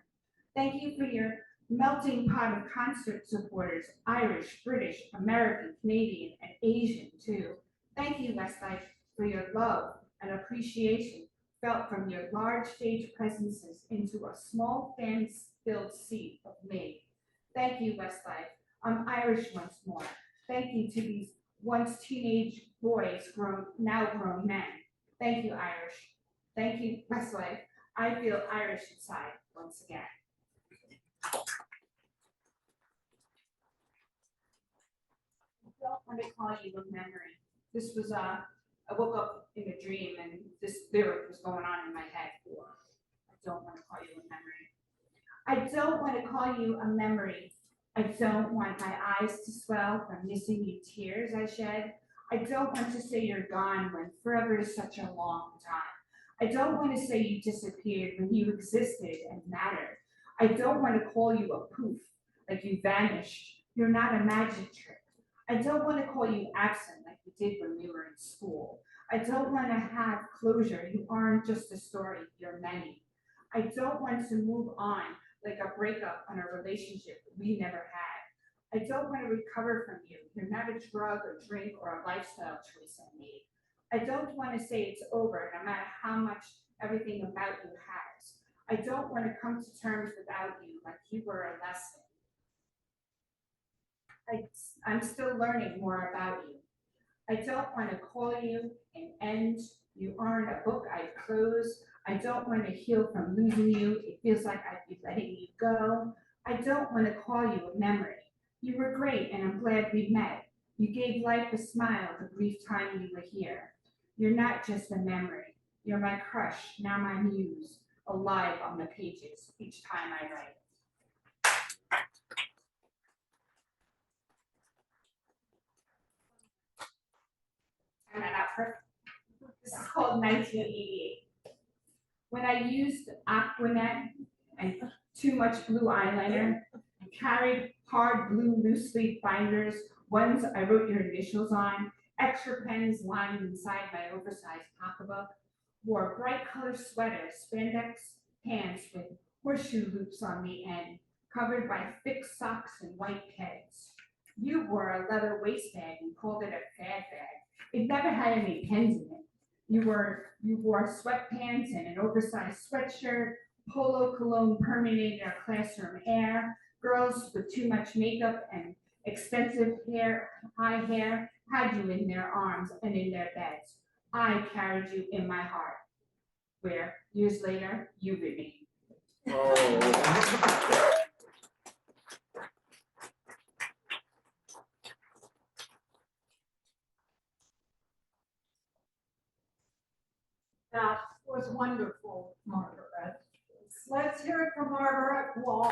Thank you for your melting pot of concert supporters, Irish, British, American, Canadian, and Asian too. Thank you, Westside, for your love and appreciation felt from your large stage presences into a small fan-filled seat of me. Thank you, Westside. I'm Irish once more. Thank you to these once teenage boys, now grown men. Thank you, Irish. Thank you, Westside. I feel Irish inside once again. I don't want to call you a memory. This was I woke up in a dream and this lyric was going on in my head. I don't want to call you a memory. I don't want to call you a memory. I don't want my eyes to swell from missing you tears I shed. I don't want to say you're gone when forever is such a long time. I don't want to say you disappeared when you existed and mattered. I don't want to call you a poof, like you vanished. You're not a magic trick. I don't want to call you absent like you did when we were in school. I don't want to have closure. You aren't just a story, you're many. I don't want to move on like a breakup on a relationship we never had. I don't want to recover from you. You're not a drug or drink or a lifestyle choice I made. I don't want to say it's over no matter how much everything about you has. I don't want to come to terms without you like you were a lesson. I'm still learning more about you. I don't want to call you an end. You aren't a book I close. I don't want to heal from losing you. It feels like I'd be letting you go. I don't want to call you a memory. You were great and I'm glad we met. You gave life a smile the brief time you were here. You're not just a memory. You're my crush, now my muse, alive on the pages each time I write. And I'm not perfect. This is called 1988. When I used Aquanet and too much blue eyeliner and carried hard blue loose leaf binders, ones I wrote your initials on, extra pens lined inside my oversized pocketbook, wore bright color sweaters, spandex pants with horseshoe loops on the end, covered by thick socks and white pegs. You wore a leather waist bag and called it a fad bag. It never had any pens in it. You wore sweatpants and an oversized sweatshirt. Polo cologne permeated our classroom air. Girls with too much makeup and expensive hair, high hair, had you in their arms and in their beds. I carried you in my heart, where years later you remain. Oh. That was wonderful, Margaret. Let's hear it from Margarette Wahl.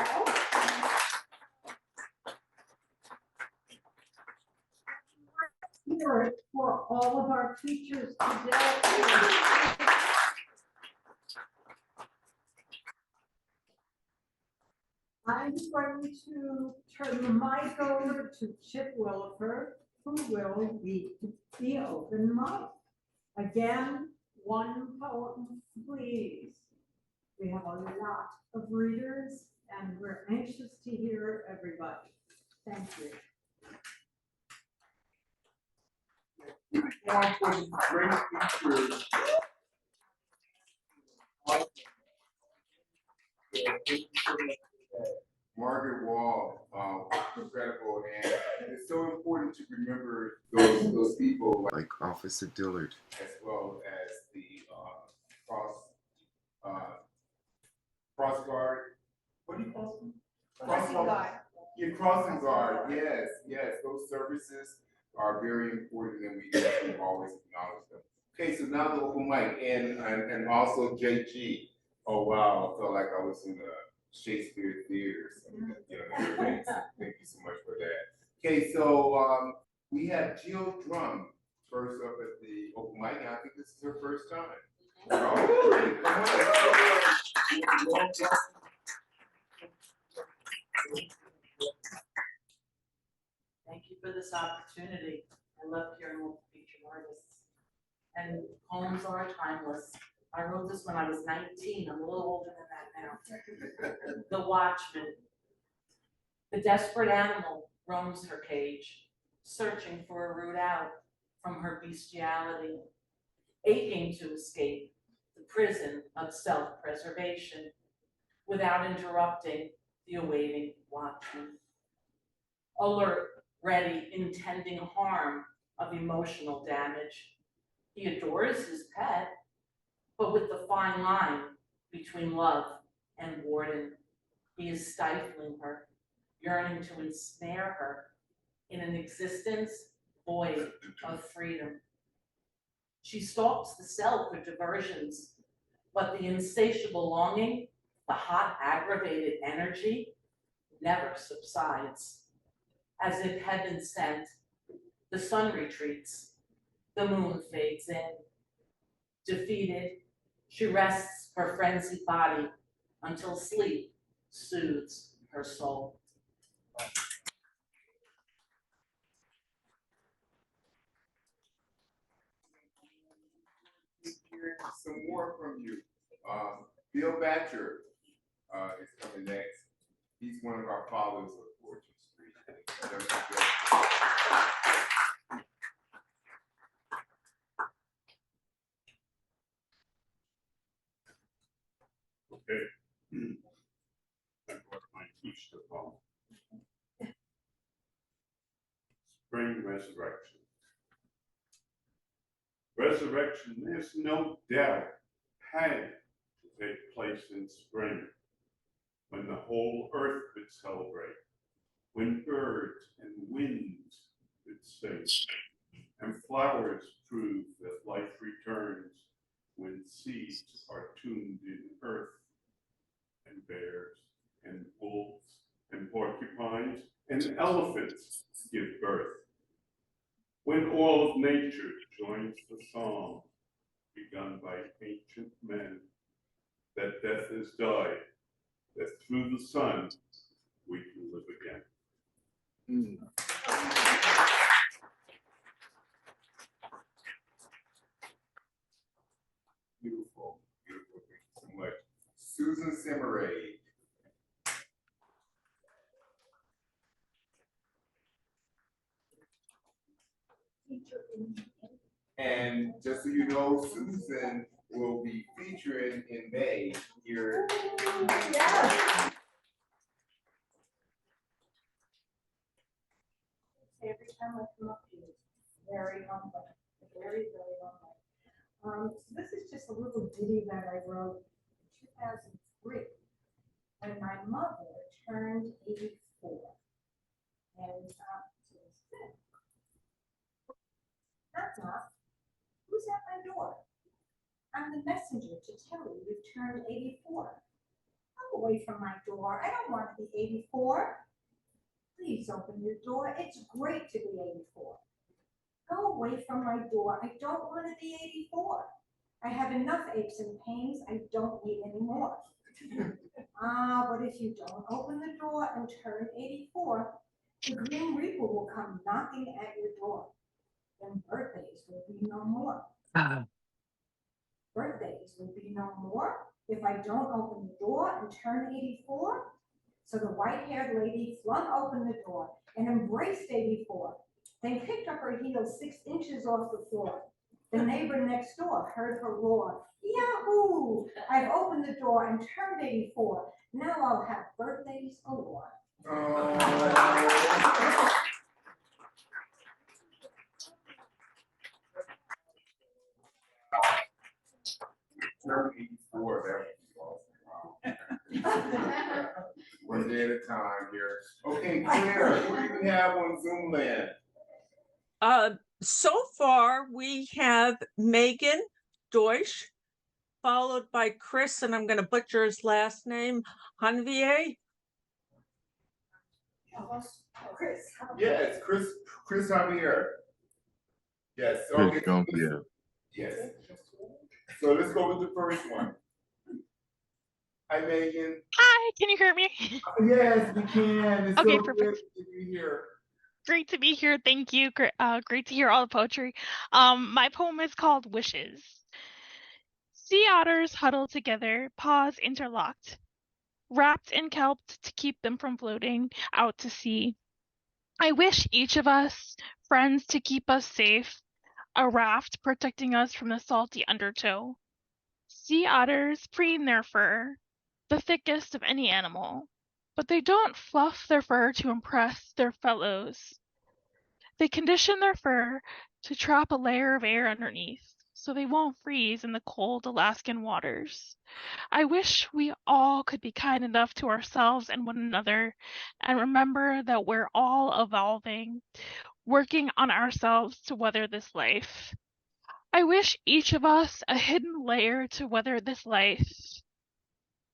Hear it for all of our teachers today. I'm going to turn the mic over to Chip Williford, who will read the open mic. Again, one poem, please. We have a lot of readers and we're anxious to hear everybody. Thank you. One for the great teachers. Margaret Wahl, incredible, and it's so important to remember those people like Officer Dillard. as well as the cross cross guard, what do you call them? Crossing guard. Yeah, crossing guard, yes, yes, those services are very important and we always acknowledge them. Okay, so now the open mic and also JG. Oh wow, I felt like I was in the Shakespeare theater. So, you know, thank you so much for that. Okay, so we have Jill Drum first up at the open mic, and I think this is her first time. Oh, come on. Thank you for this opportunity. I love hearing local featured artists. And poems are timeless. I wrote this when I was 19. I'm a little older than that now. The Watchman. The desperate animal roams her cage, searching for a route out from her bestiality, aching to escape the prison of self-preservation without interrupting the awaiting watchman. Alert, ready, intending harm of emotional damage. He adores his pet, but with the fine line between love and warden, he is stifling her, yearning to ensnare her in an existence void of freedom. She stalks the cell for diversions, but the insatiable longing, the hot, aggravated energy, never subsides. As if heaven sent, the sun retreats, the moon fades in. Defeated, she rests her frenzied body until sleep soothes her soul. Hear some more from you. Bill Batcher is coming next. He's one of our fathers of Fortune Street. Okay. I brought my teacher home. Spring resurrection. Resurrection, there's no doubt, had to take place in spring, when the whole earth could celebrate, when birds and winds could sing, and flowers prove that life returns, when seeds are tuned in earth, and bears and wolves and porcupines and elephants give birth. When all of nature joins the song begun by ancient men, that death has died, that through the sun we can live again. Beautiful, beautiful, thank you so much. Susan Simmeray. And just so you know, Susan will be featuring in May here. Yeah. Every time I come up here, it's very humbling, very, very humbling. So this is just a little ditty that I wrote in 2003 when my mother turned 84. And knock, knock. Who's at my door? I'm the messenger to tell you you've turned 84. Go away from my door. I don't want to be 84. Please open your door. It's great to be 84. Go away from my door. I don't want to be 84. I have enough aches and pains. I don't need any more. But if you don't open the door and turn 84, the Grim Reaper will come knocking at your door. Then birthdays will be no more. Birthdays will be no more if I don't open the door and turn 84. So the white-haired lady flung open the door and embraced 84, then kicked up her heels 6 inches off the floor. The neighbor next door heard her roar, "Yahoo! I've opened the door and turned 84. Now I'll have birthdays galore." Turn 84, of time here. Okay, Claire, who do we have on Zoom land? So far, we have Megan Deutsch, followed by Chris, and I'm going to butcher his last name, Hanvier. Chris. Yes, Chris Javier. Yes, Chris okay. Jean-Pierre. Yes. So let's go with the first one. Hi, Megan. Hi, can you hear me? Yes, we can. It's Okay, so perfect. good to be here. Great to be here. Thank you. Great to hear all the poetry. My poem is called Wishes. Sea otters huddle together, paws interlocked, wrapped in kelp to keep them from floating out to sea. I wish each of us friends to keep us safe, a raft protecting us from the salty undertow. Sea otters preen their fur, the thickest of any animal, but they don't fluff their fur to impress their fellows. They condition their fur to trap a layer of air underneath, so they won't freeze in the cold Alaskan waters. I wish we all could be kind enough to ourselves and one another, and remember that we're all evolving, working on ourselves to weather this life. I wish each of us a hidden layer to weather this life.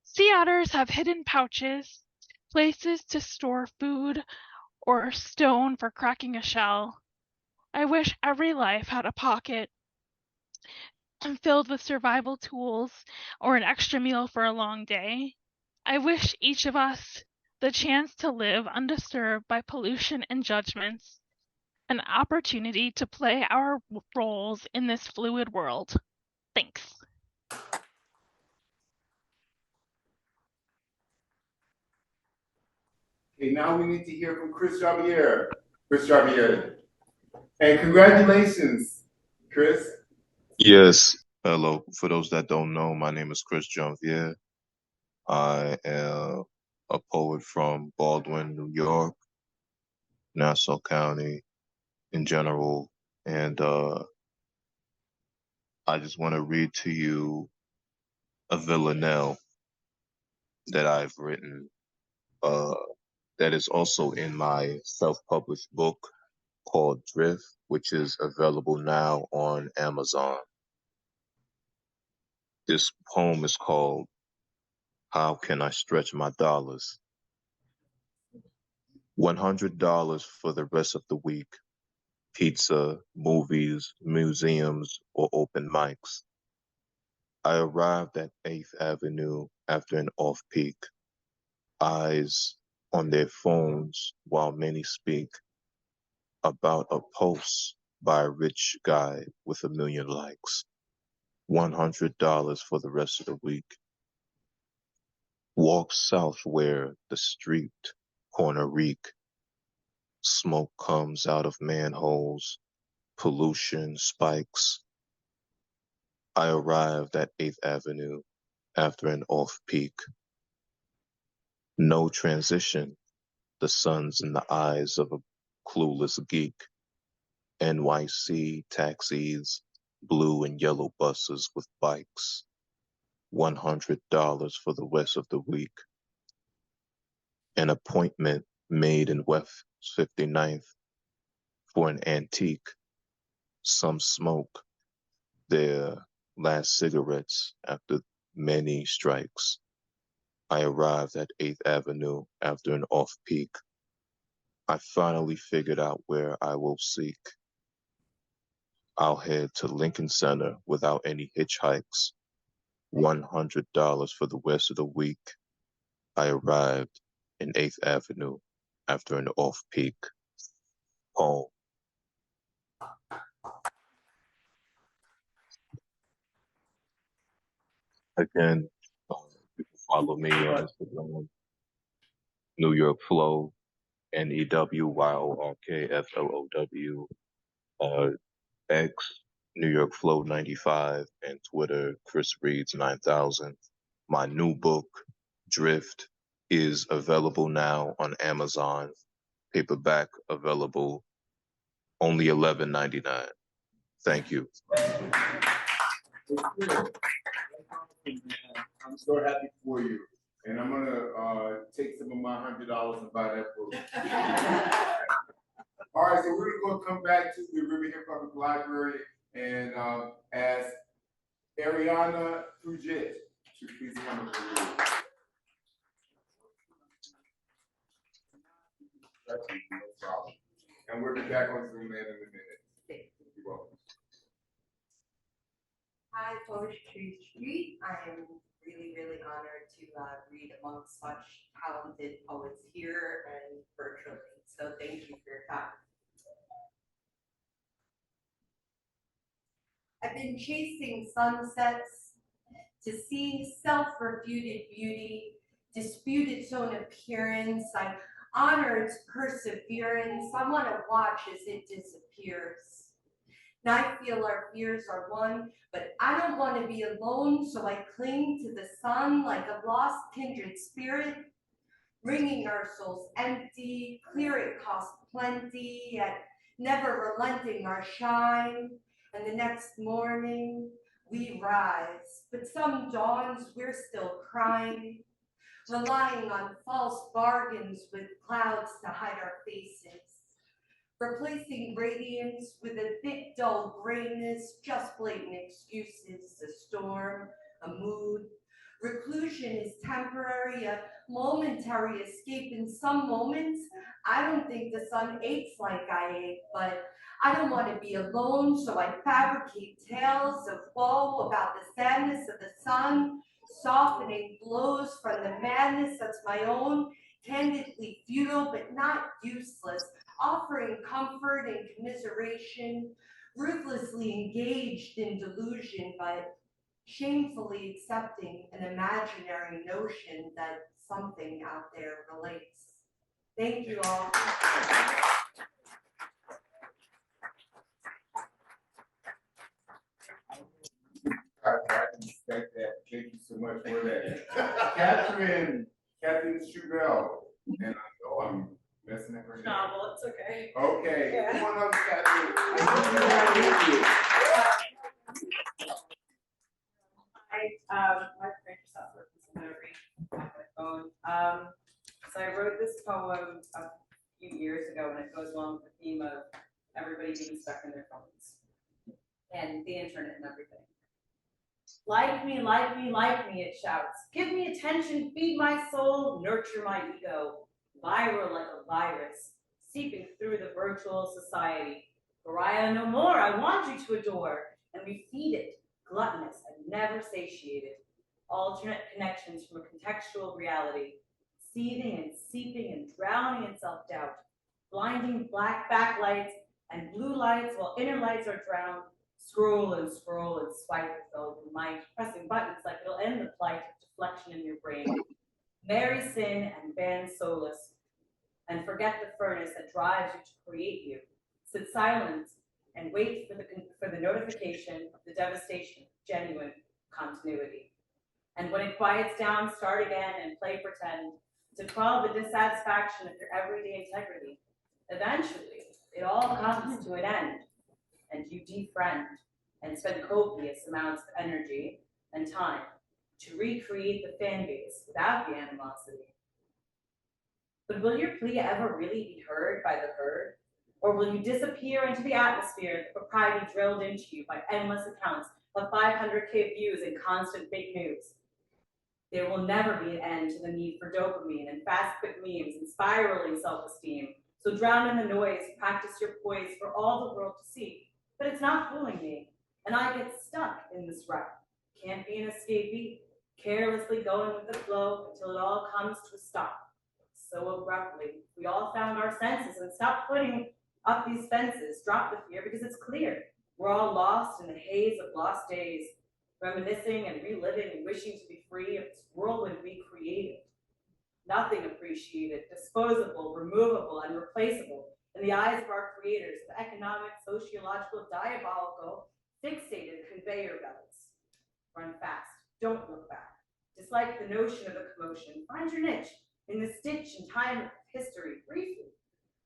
Sea otters have hidden pouches, places to store food, or stone for cracking a shell. I wish every life had a pocket filled with survival tools or an extra meal for a long day. I wish each of us the chance to live undisturbed by pollution and judgments, an opportunity to play our roles in this fluid world. Thanks. Okay, now we need to hear from Chris Javier. Chris Javier. And congratulations, Chris. Yes. Hello. For those that don't know, my name is Chris Jean-Pierre. I am a poet from Baldwin, New York, Nassau County in general. And I just want to read to you a villanelle that I've written that is also in my self-published book called Drift, which is available now on Amazon. This poem is called How Can I Stretch My Dollars? $100 for the rest of the week. Pizza, movies, museums, or open mics. I arrived at 8th Avenue after an off-peak. Eyes on their phones while many speak about a post by a rich guy with 1 million likes. $100 for the rest of the week. Walk south where the street corner reek. Smoke comes out of manholes. Pollution spikes. I arrived at 8th Avenue after an off-peak. No transition. The sun's in the eyes of a clueless geek. NYC taxis, blue and yellow buses with bikes. $100 for the rest of the week. An appointment made in West 59th for an antique. Some smoke their last cigarettes after many strikes. I arrived at 8th Avenue after an off-peak. I finally figured out where I will seek. I'll head to Lincoln Center without any hitchhikes. $100 for the rest of the week. I arrived in 8th Avenue after an off-peak. Poem. Again, you can follow me on Instagram, New York Flow, NEWYORKFLOW, X, New York Flow 95, and Twitter, Chris Reads 9000. My new book, Drift, is available now on Amazon. Paperback available, only $11.99. Thank you. I'm so happy for you. And I'm gonna take some of my $100 and buy that book. All right, so we're gonna come back to the Riverhead Public Library and ask Ariana Puget to please come up to the room. No problem. And we'll be back on Zoom in a minute. You're welcome. Hi, Poetry Street. I am really honored to read amongst such talented poets here and virtually. So thank you for your time. I've been chasing sunsets to see self-refuted beauty, dispute its own appearance. I honor its perseverance. I want to watch as it disappears. And I feel our fears are one, but I don't want to be alone, so I cling to the sun like a lost kindred spirit, wringing our souls empty, clear it costs plenty, yet never relenting our shine. And the next morning, we rise, but some dawns we're still crying, relying on false bargains with clouds to hide our faces, replacing radiance with a thick, dull grayness, just blatant excuses, a storm, a mood. Reclusion is temporary, a momentary escape. In some moments, I don't think the sun aches like I ache, but I don't want to be alone, so I fabricate tales of woe about the sadness of the sun, softening blows from the madness that's my own, candidly futile but not useless, offering comfort and commiseration, ruthlessly engaged in delusion, but shamefully accepting an imaginary notion that something out there relates. Thank you all. I respect that. Thank you so much for that. Catherine Schubel. And I know I'm messing up her name. No, well, it's okay. Okay, Yeah. come on up, Catherine. My printer's not working, so I'm gonna read off my phone. So I wrote this poem a few years ago, and it goes along with the theme of everybody being stuck in their phones and the internet and everything. Like me, like me, like me, it shouts. Give me attention, feed my soul, nurture my ego. Viral like a virus, seeping through the virtual society. Pariah no more, I want you to adore. And we feed it, gluttonous and never satiated. Alternate connections from a contextual reality. Seething and seeping and drowning in self-doubt. Blinding black backlights and blue lights while inner lights are drowned. Scroll and swipe with all your might, pressing buttons like it'll end the plight of deflection in your brain. Marry sin and ban solace, and forget the furnace that drives you to create you. Sit silent and wait for the notification of the devastation of genuine continuity. And when it quiets down, start again and play pretend to quell the dissatisfaction of your everyday integrity. Eventually, it all comes to an end, and you defriend and spend copious amounts of energy and time to recreate the fan base without the animosity. But will your plea ever really be heard by the herd? Or will you disappear into the atmosphere that propriety drilled into you by endless accounts of 500K views and constant fake news? There will never be an end to the need for dopamine and fast quick memes and spiraling self-esteem. So drown in the noise, practice your poise for all the world to see. But it's not fooling me, and I get stuck in this rut. Can't be an escapee, carelessly going with the flow until it all comes to a stop. So abruptly, we all found our senses and stopped putting up these fences, drop the fear because it's clear. We're all lost in the haze of lost days, reminiscing and reliving and wishing to be free of this whirlwind we created. Nothing appreciated, disposable, removable, and replaceable in the eyes of our creators of economic, sociological, diabolical, fixated conveyor belts. Run fast, don't look back. Dislike the notion of a commotion. Find your niche in the stitch and time of history briefly,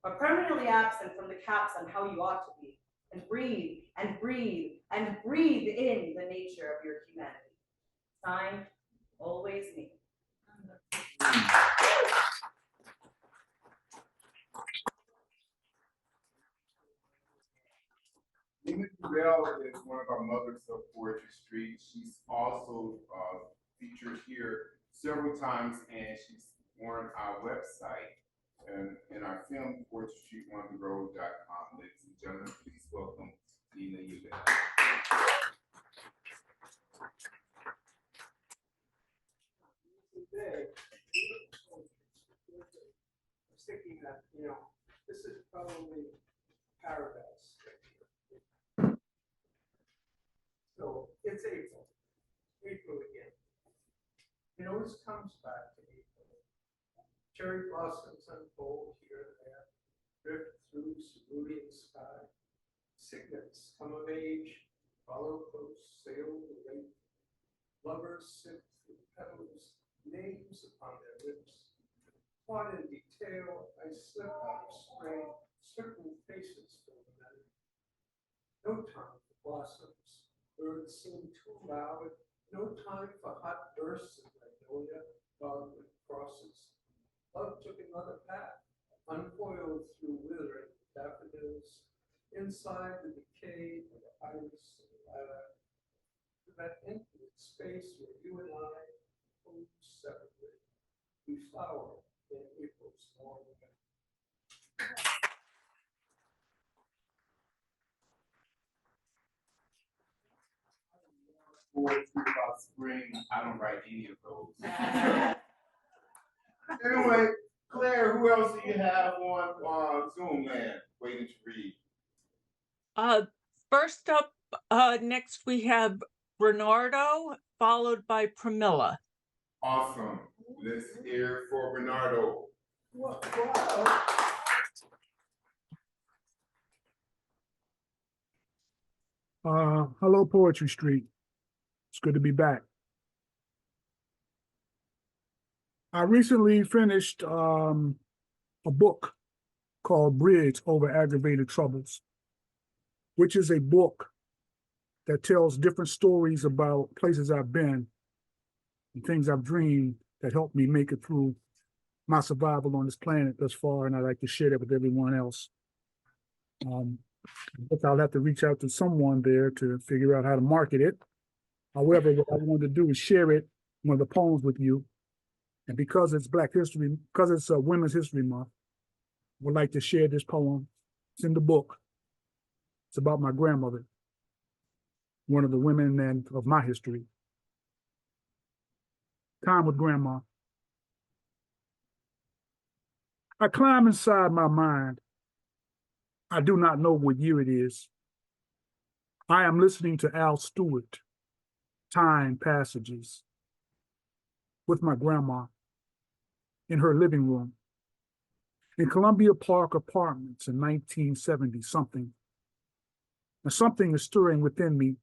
or permanently absent from the caps on how you ought to be, and breathe and breathe and breathe in the nature of your humanity. Signed, always me. Bell is one of our mothers of Poetry Street. She's also featured here several times, and she's on our website and in our film, poetrystreetontheroad.com. Ladies and gentlemen, please welcome Nina Eubank. I was thinking that, this is probably paradise. So it's April again. It always comes back to April. Cherry blossoms unfold here and there, drift through cerulean sky. Cygnets come of age, follow close, sail the lake. Lovers sip through petals, names upon their lips. Thought in detail, I slip out of spring, certain faces fill the night. No time for blossoms, birds seem too loud. No time for hot bursts of magnolia, dogwood crosses. Love took another path, uncoiled through withering daffodils. Inside the decay of the iris and lilac, to that infinite space where you and I hold separately. We flower in April's morning. Poetry about spring, I don't write any of those. Anyway, Claire, who else do you have on Zoom land waiting to read? First up, next we have Bernardo, followed by Pramila. Awesome. Let's hear for Bernardo. Wow. Hello, Poetry Street. It's good to be back. I recently finished a book called Bridge Over Aggravated Troubles, which is a book that tells different stories about places I've been and things I've dreamed that helped me make it through my survival on this planet thus far, and I'd like to share that with everyone else. But I'll have to reach out to someone there to figure out how to market it. However, what I wanted to do is share it, one of the poems with you. And because it's Black History, because it's Women's History Month, I would like to share this poem. It's in the book. It's about my grandmother, one of the women of my history. Time with Grandma. I climb inside my mind. I do not know what year it is. I am listening to Al Stewart, Time Passages, with my grandma in her living room in Columbia Park Apartments in 1970-something. And something is stirring within me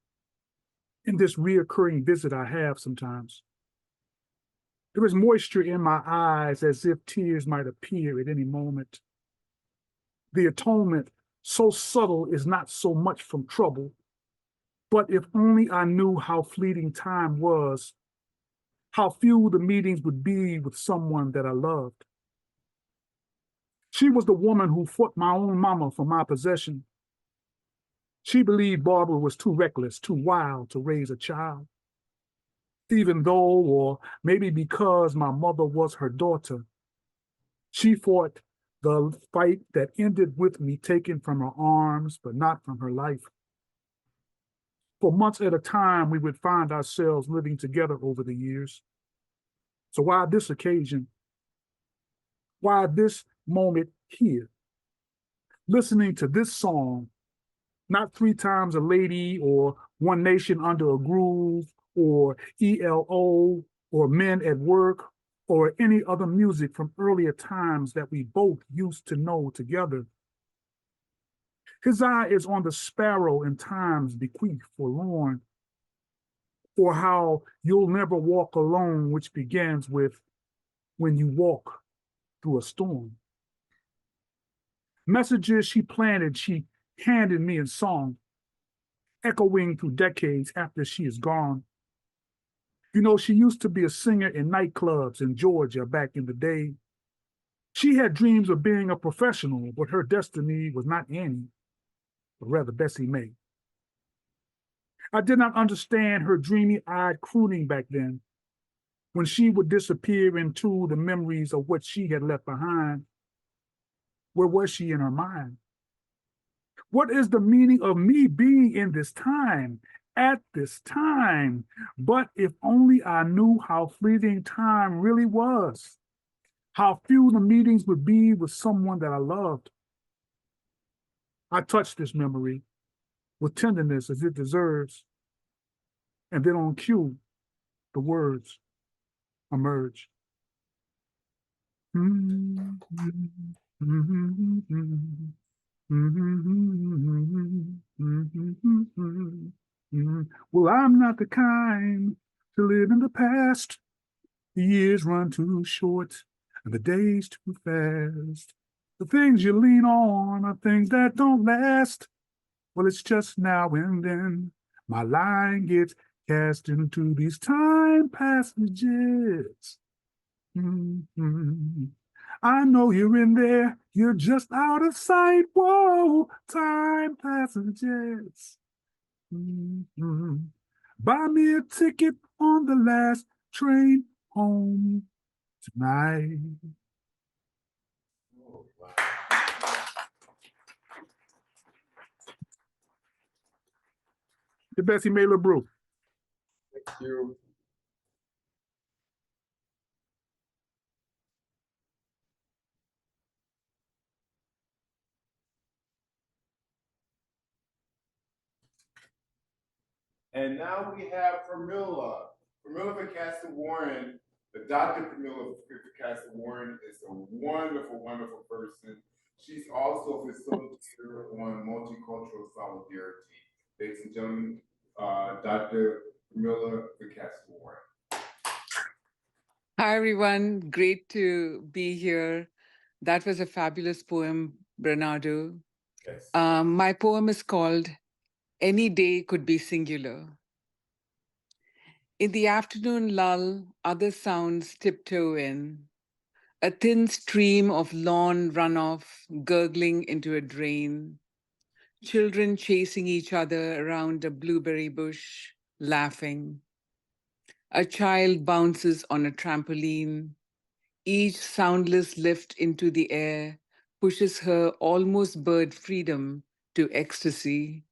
in this reoccurring visit I have sometimes. There is moisture in my eyes as if tears might appear at any moment. The atonement, so subtle, is not so much from trouble, but if only I knew how fleeting time was, how few the meetings would be with someone that I loved. She was the woman who fought my own mama for my possession. She believed Barbara was too reckless, too wild to raise a child. Even though, or maybe because my mother was her daughter, she fought the fight that ended with me taken from her arms, but not from her life. For months at a time, we would find ourselves living together over the years. So why this occasion? Why this moment here? Listening to this song, not 3 times a lady or One Nation Under a Groove or ELO or Men at Work or any other music from earlier times that we both used to know together. His eye is on the sparrow in times bequeathed forlorn, or how you'll never walk alone, which begins with when you walk through a storm. Messages she planted, she handed me in song, echoing through decades after she is gone. You know, she used to be a singer in nightclubs in Georgia back in the day. She had dreams of being a professional, but her destiny was not Annie, but rather Bessie Mae. I did not understand her dreamy-eyed crooning back then, when she would disappear into the memories of what she had left behind. Where was she in her mind? What is the meaning of me being in this time, at this time? But if only I knew how fleeting time really was, how few the meetings would be with someone that I loved. I touched this memory with tenderness as it deserves, and then on cue, the words emerge. Well, I'm not the kind to live in the past. The years run too short and the days too fast. The things you lean on are things that don't last. Well, it's just now and then my line gets cast into these time passages. I know you're in there, you're just out of sight. Whoa, time passages. Buy me a ticket on the last train home tonight. The Bessie Mailer Brew. Thank you. And now we have Pramila. Pramila Vicassa Warren. The Dr. Pramila Vicassa Warren is a wonderful, wonderful person. She's also a facilitator on multicultural solidarity. Ladies and gentlemen, Dr. Pramila Vicassa Warren. Hi, everyone. Great to be here. That was a fabulous poem, Bernardo. Yes. My poem is called Any Day Could Be Singular. In the afternoon lull, other sounds tiptoe in. A thin stream of lawn runoff gurgling into a drain. Children chasing each other around a blueberry bush, laughing. A child bounces on a trampoline. Each soundless lift into the air pushes her almost bird freedom to ecstasy.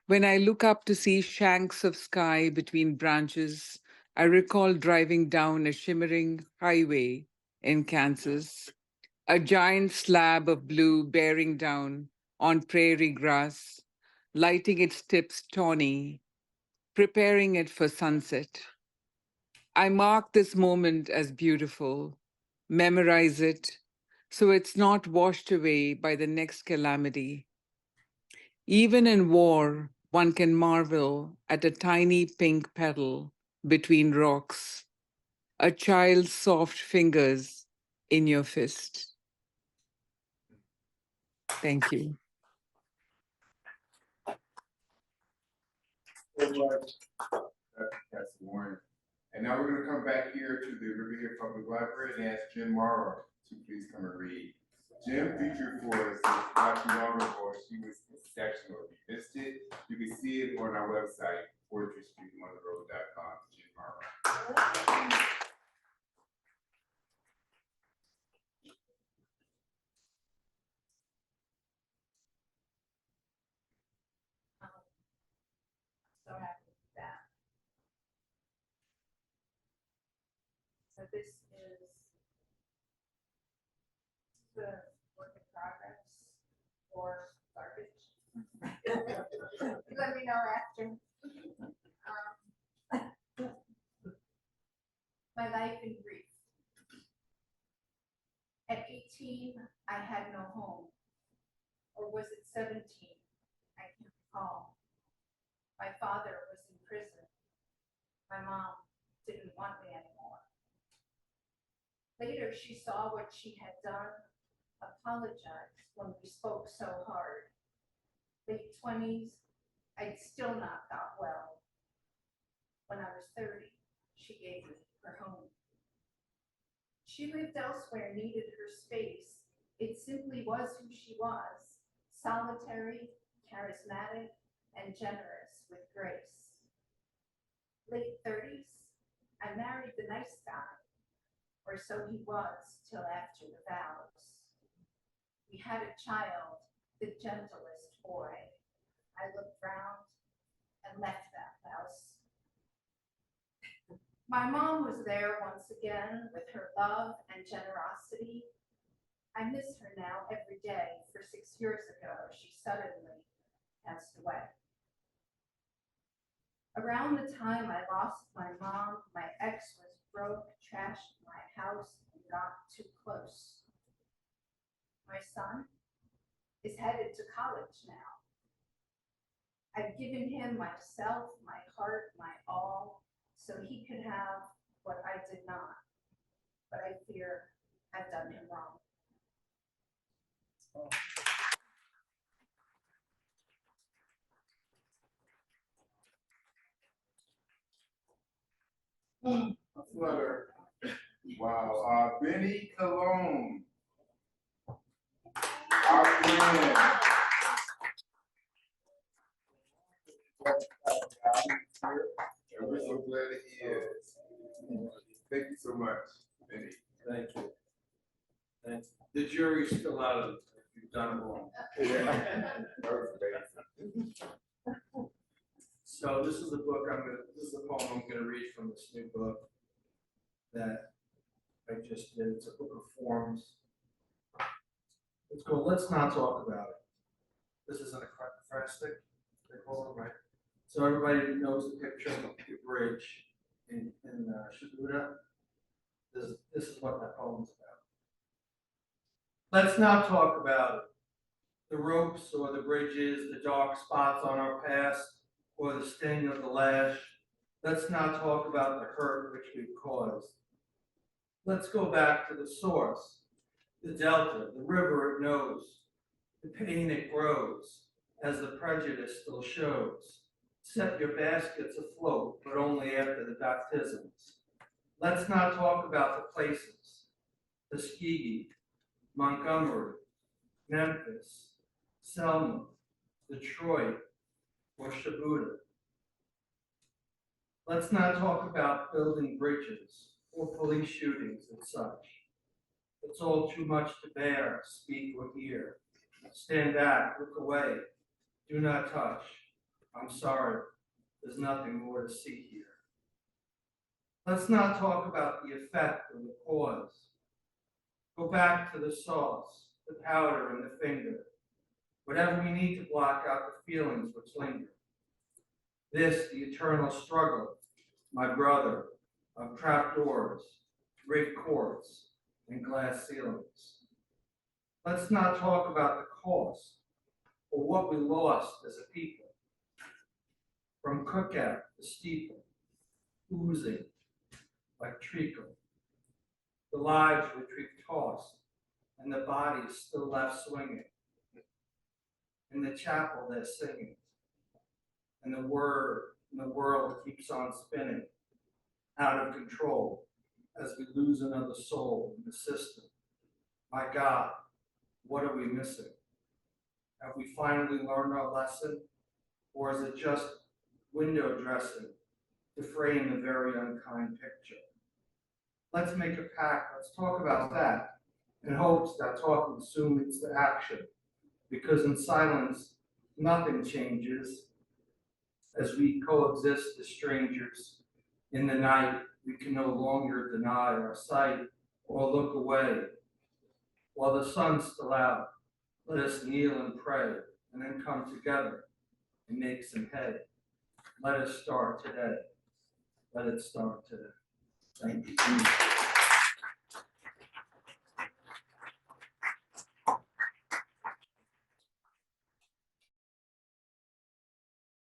When I look up to see shanks of sky between branches, I recall driving down a shimmering highway in Kansas, a giant slab of blue bearing down on prairie grass, lighting its tips tawny, preparing it for sunset. I mark this moment as beautiful, memorize it, so it's not washed away by the next calamity. Even in war, one can marvel at a tiny pink petal between rocks, a child's soft fingers in your fist. Thank you. So much, Dr. Vicassa Warren. And now we're going to come back here to the Riverhead Public Library and ask Jim Morrow to please come and read. Jim featured for us not too long ago. She was exceptional. If you missed it, you can see it on our website, poetrystreetmonroe.com. Jim Morrow. So happy with that. So this is the work in progress or garbage. Let me know after. My life in grief. At 18, I had no home. Or was it 17? I can't recall. My father was in prison. My mom didn't want me anymore. Later, she saw what she had done, apologized when we spoke so hard. Late 20s, I'd still not got well. When I was 30, she gave me her home. She lived elsewhere, needed her space. It simply was who she was, solitary, charismatic, and generous with grace. Late 30s, I married the nice guy, or so he was till after the vows. We had a child, the gentlest boy. I looked round and left that house. My mom was there once again with her love and generosity. I miss her now every day, for 6 years ago she suddenly passed away. Around the time I lost my mom, my ex was broke, trashed my house, and got too close. My son is headed to college now. I've given him myself, my heart, my all, so he could have what I did not. But I fear I've done him wrong. A flutter. Wow. Benny Cologne. Our friend. And we're so glad that he is. Thank you so much, Benny. Thank you. Thanks. The jury's still out of it. You've done it wrong. That was amazing. So this is the book this is the poem I'm gonna read from this new book that I just did. It's a book of forms. It's called Let's Not Talk About It. This is an acrostic, they call it, right? So everybody knows the picture of the bridge in Shibuya. This is what that poem's about. Let's not talk about it. The ropes or the bridges, the dark spots on our past, or the sting of the lash. Let's not talk about the hurt which we've caused. Let's go back to the source, the delta, the river it knows, the pain it grows, as the prejudice still shows. Set your baskets afloat, but only after the baptisms. Let's not talk about the places, Tuskegee, Montgomery, Memphis, Selma, Detroit, or Shibuya. Let's not talk about building bridges or police shootings and such. It's all too much to bear, speak or hear. Stand back, look away, do not touch. I'm sorry, there's nothing more to see here. Let's not talk about the effect or the cause. Go back to the sauce, the powder and the finger. Whatever we need to block out the feelings which linger. This, the eternal struggle, my brother, of trapdoors, great courts, and glass ceilings. Let's not talk about the cost or what we lost as a people. From cookout to steeple, oozing like treacle. The lives which we've tossed and the bodies still left swinging. In the chapel they're singing. And the world keeps on spinning, out of control, as we lose another soul in the system. My God, what are we missing? Have we finally learned our lesson? Or is it just window dressing to frame a very unkind picture? Let's make a pact, let's talk about that, in hopes that talking soon leads to action, because in silence, nothing changes. As we coexist as strangers, in the night, we can no longer deny our sight or look away. While the sun's still out, let us kneel and pray, and then come together and make some hay. Let us start today. Let it start today. Thank you.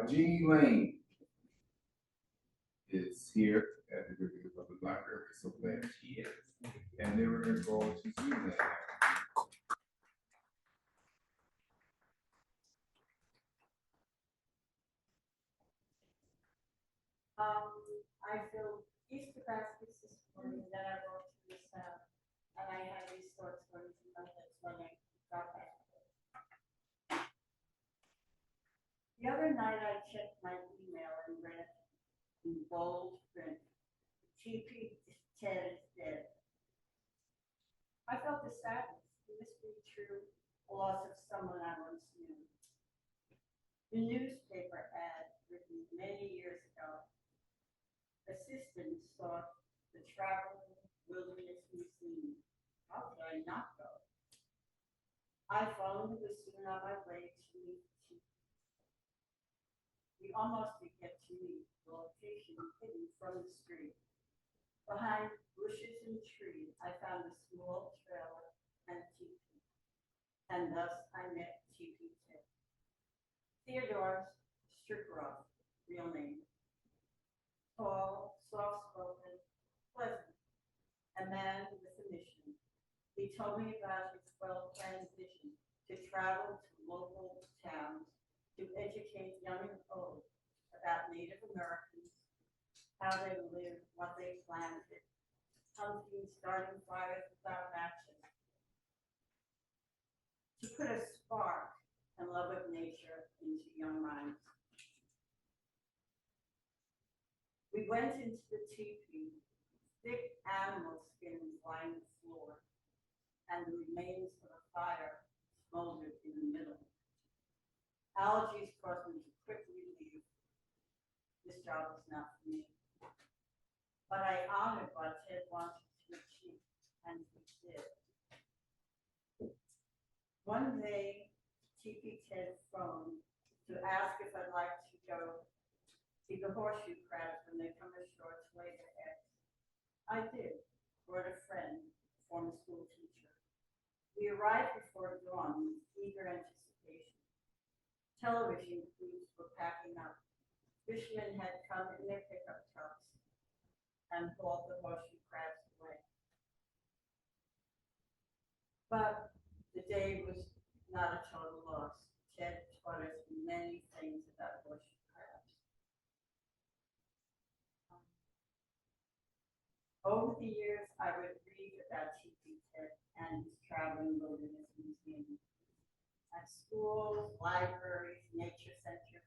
Jeannie Lane is here at the Bloomfield Public Library. So glad she is. And they were going to go to Zoom that. I filled Easter baskets this morning, and then I wrote to this and I had these thoughts going through my head when I got back. The other night I checked my email and read in bold print, TP Ted is dead. I felt the sadness, and this being true, the loss of someone I once knew. The newspaper ad written many years ago, assistant sought the Traveling Wilderness Museum. How could I not go? I phoned, was soon on my way to meet Chief. We almost did get to meet, the location hidden from the street. Behind bushes and trees, I found a small trailer and teepee, and thus I met Teepee Ted. Theodore Strickroff, real name. Tall, soft-spoken, pleasant, a man with a mission. He told me about his well-planned vision to travel to local towns to educate young and old about Native Americans, how they live, what they planted, hunting, starting fires without matches. To put a spark and love of nature into young minds. We went into the teepee, thick animal skins lined the floor, and the remains of a fire smoldered in the middle. Allergies caused me to quickly leave. This job was not for me. But I honored what Ted wanted to achieve, and he did. One day, Teepee Ted phoned to ask if I'd like to go see the horseshoe crabs when they come ashore to lay their eggs. I did, brought a friend, former school teacher. We arrived before dawn with eager anticipation. Television crews were packing up. Fishermen had come in their pickup trucks and hauled the horseshoe crabs away. But the day was not a total loss. Ted taught us many things about horseshoe crabs. Over the years, I would read about Teepee Ted and his Traveling Wilderness Museum. At schools, libraries, nature centers,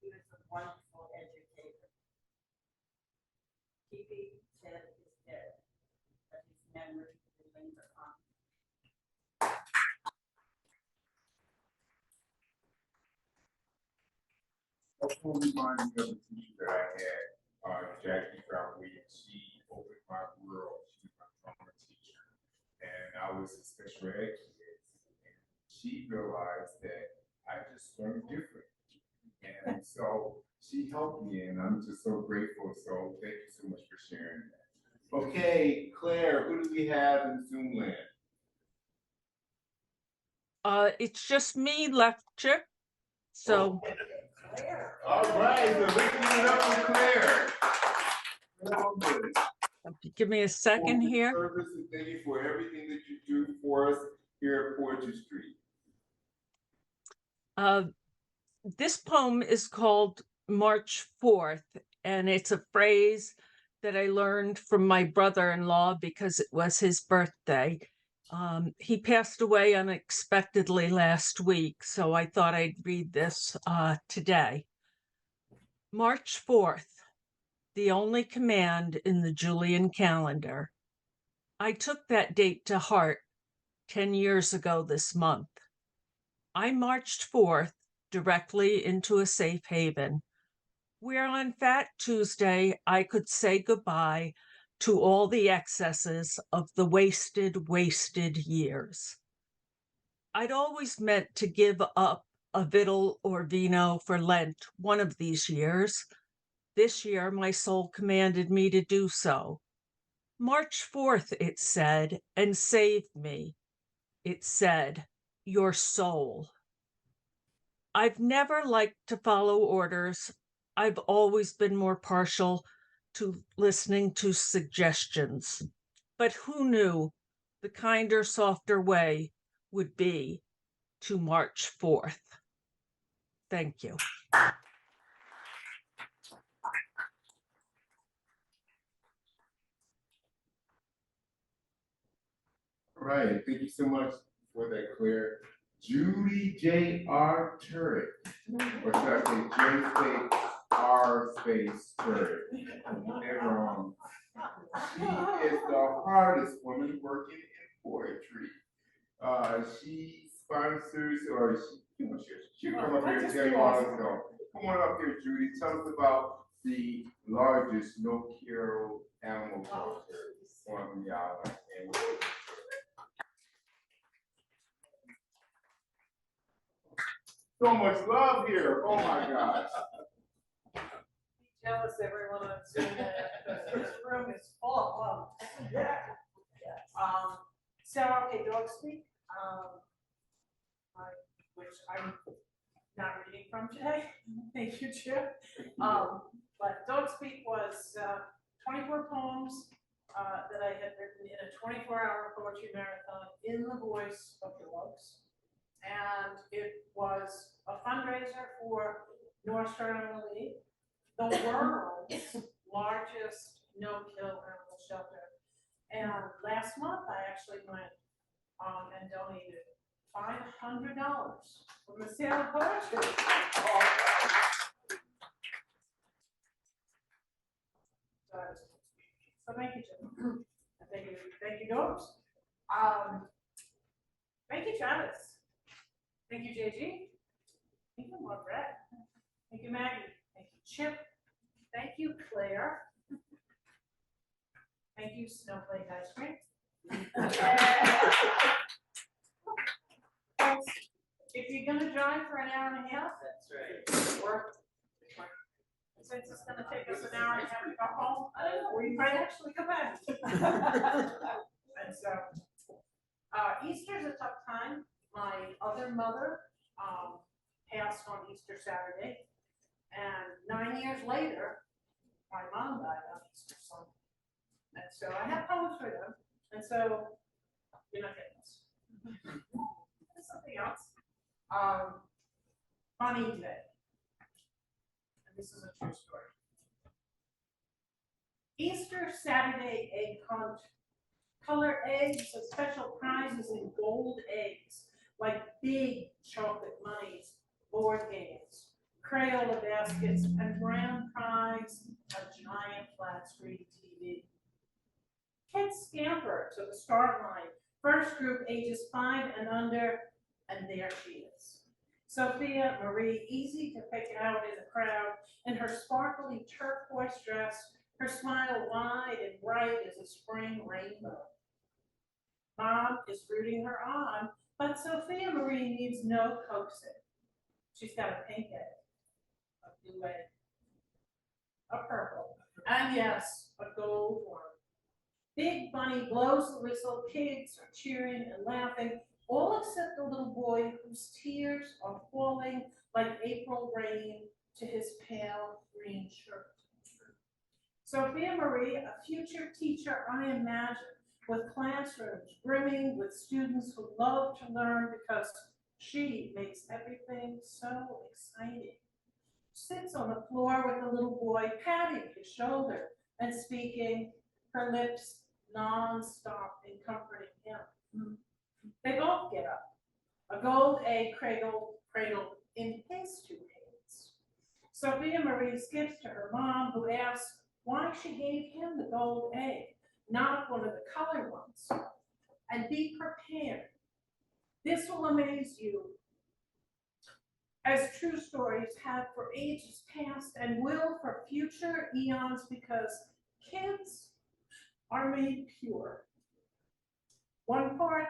he was a wonderful educator. Teepee Ted is dead, but his memory will linger on. Also reminds me of the teacher that I had, Jackie Brown Williams. She opened my world. She was my drama teacher, and I was a special ed kid. And she realized that I just learned different, and so she helped me, and I'm just so grateful. So thank you so much for sharing that. Okay, Claire, who do we have in Zoom land? It's just me left, Chip. So. All right, so let's give it up for Claire. Give me a second here. Service, and thank you for everything that you do for us here at Poetry Street. This poem is called March 4th, and it's a phrase that I learned from my brother-in-law because it was his birthday. He passed away unexpectedly last week, so I thought I'd read this today. March 4th, the only command in the Julian calendar. I took that date to heart 10 years ago this month. I marched forth directly into a safe haven, where on Fat Tuesday I could say goodbye to all the excesses of the wasted years. I'd always meant to give up a victual or vino for Lent one of these years. This year my soul commanded me to do so. March 4th, it said, and save me. It said, your soul. I've never liked to follow orders. I've always been more partial to listening to suggestions. But who knew the kinder, softer way would be to March 4th? Thank you. All right, thank you so much for that, Claire. Judy J.R. Turret. Or should I say J space, R space, Curry? They're wrong. She is the hardest woman working in poetry. She sponsors, or she'll come up here and tell you all this stuff. Come on up here, Judy. Tell us about the largest no-kill animal shelter on the island. So much love here. Oh my gosh. Jealous, everyone on Zoom, because this room is full of love. Yeah. So, okay, dog speak, which I'm not reading from today. Thank you, Chip. But dog speak was 24 poems that I had written in a 24-hour poetry marathon in the voice of dogs. And it was a fundraiser for North Carolina League, the world's largest no-kill animal shelter. And last month, I actually went and donated $500 from the sale of poetry. So thank you, Jim. Thank you, dogs. Thank you, Travis. Thank you, JG. Thank you, Margarette. Thank you, Maggie. Thank you, Chip. Thank you, Claire. Thank you, Snowflake Ice Cream. If you're gonna drive for an hour and a half, that's right. Or since it's gonna take us an hour and a half to go home, I don't know, we might actually go back. And so, Easter's a tough time. My other mother passed on Easter Saturday, and 9 years later, my mom died on Easter Sunday. And so I have poems for them, and so you're not getting this. There's something else. Funny day. And this is a true story. Easter Saturday egg hunt. Color eggs with special prizes in gold eggs, like big chocolate monies, board games, Crayola baskets, and grand prize, a giant flat screen TV. Kids scamper to the start line, first group ages 5 and under, and there she is. Sophia Marie, easy to pick out in the crowd, in her sparkly turquoise dress, her smile wide and bright as a spring rainbow. Mom is rooting her on, but Sophia Marie needs no coaxing. She's got a pink egg, a blue egg, a purple, and yes, a gold one. Big Bunny blows the whistle, kids are cheering and laughing, all except the little boy whose tears are falling like April rain to his pale green shirt. Sophia Marie, a future teacher, I imagine, with classrooms brimming with students who love to learn because she makes everything so exciting. Sits on the floor with the little boy, patting his shoulder and speaking, her lips non-stop in comforting him. They both get up, a gold egg cradled in his 2 hands. Sophia Marie skips to her mom, who asks why she gave him the gold egg, not one of the colored ones. And be prepared. This will amaze you, as true stories have for ages past and will for future eons, because kids are made pure. 1 part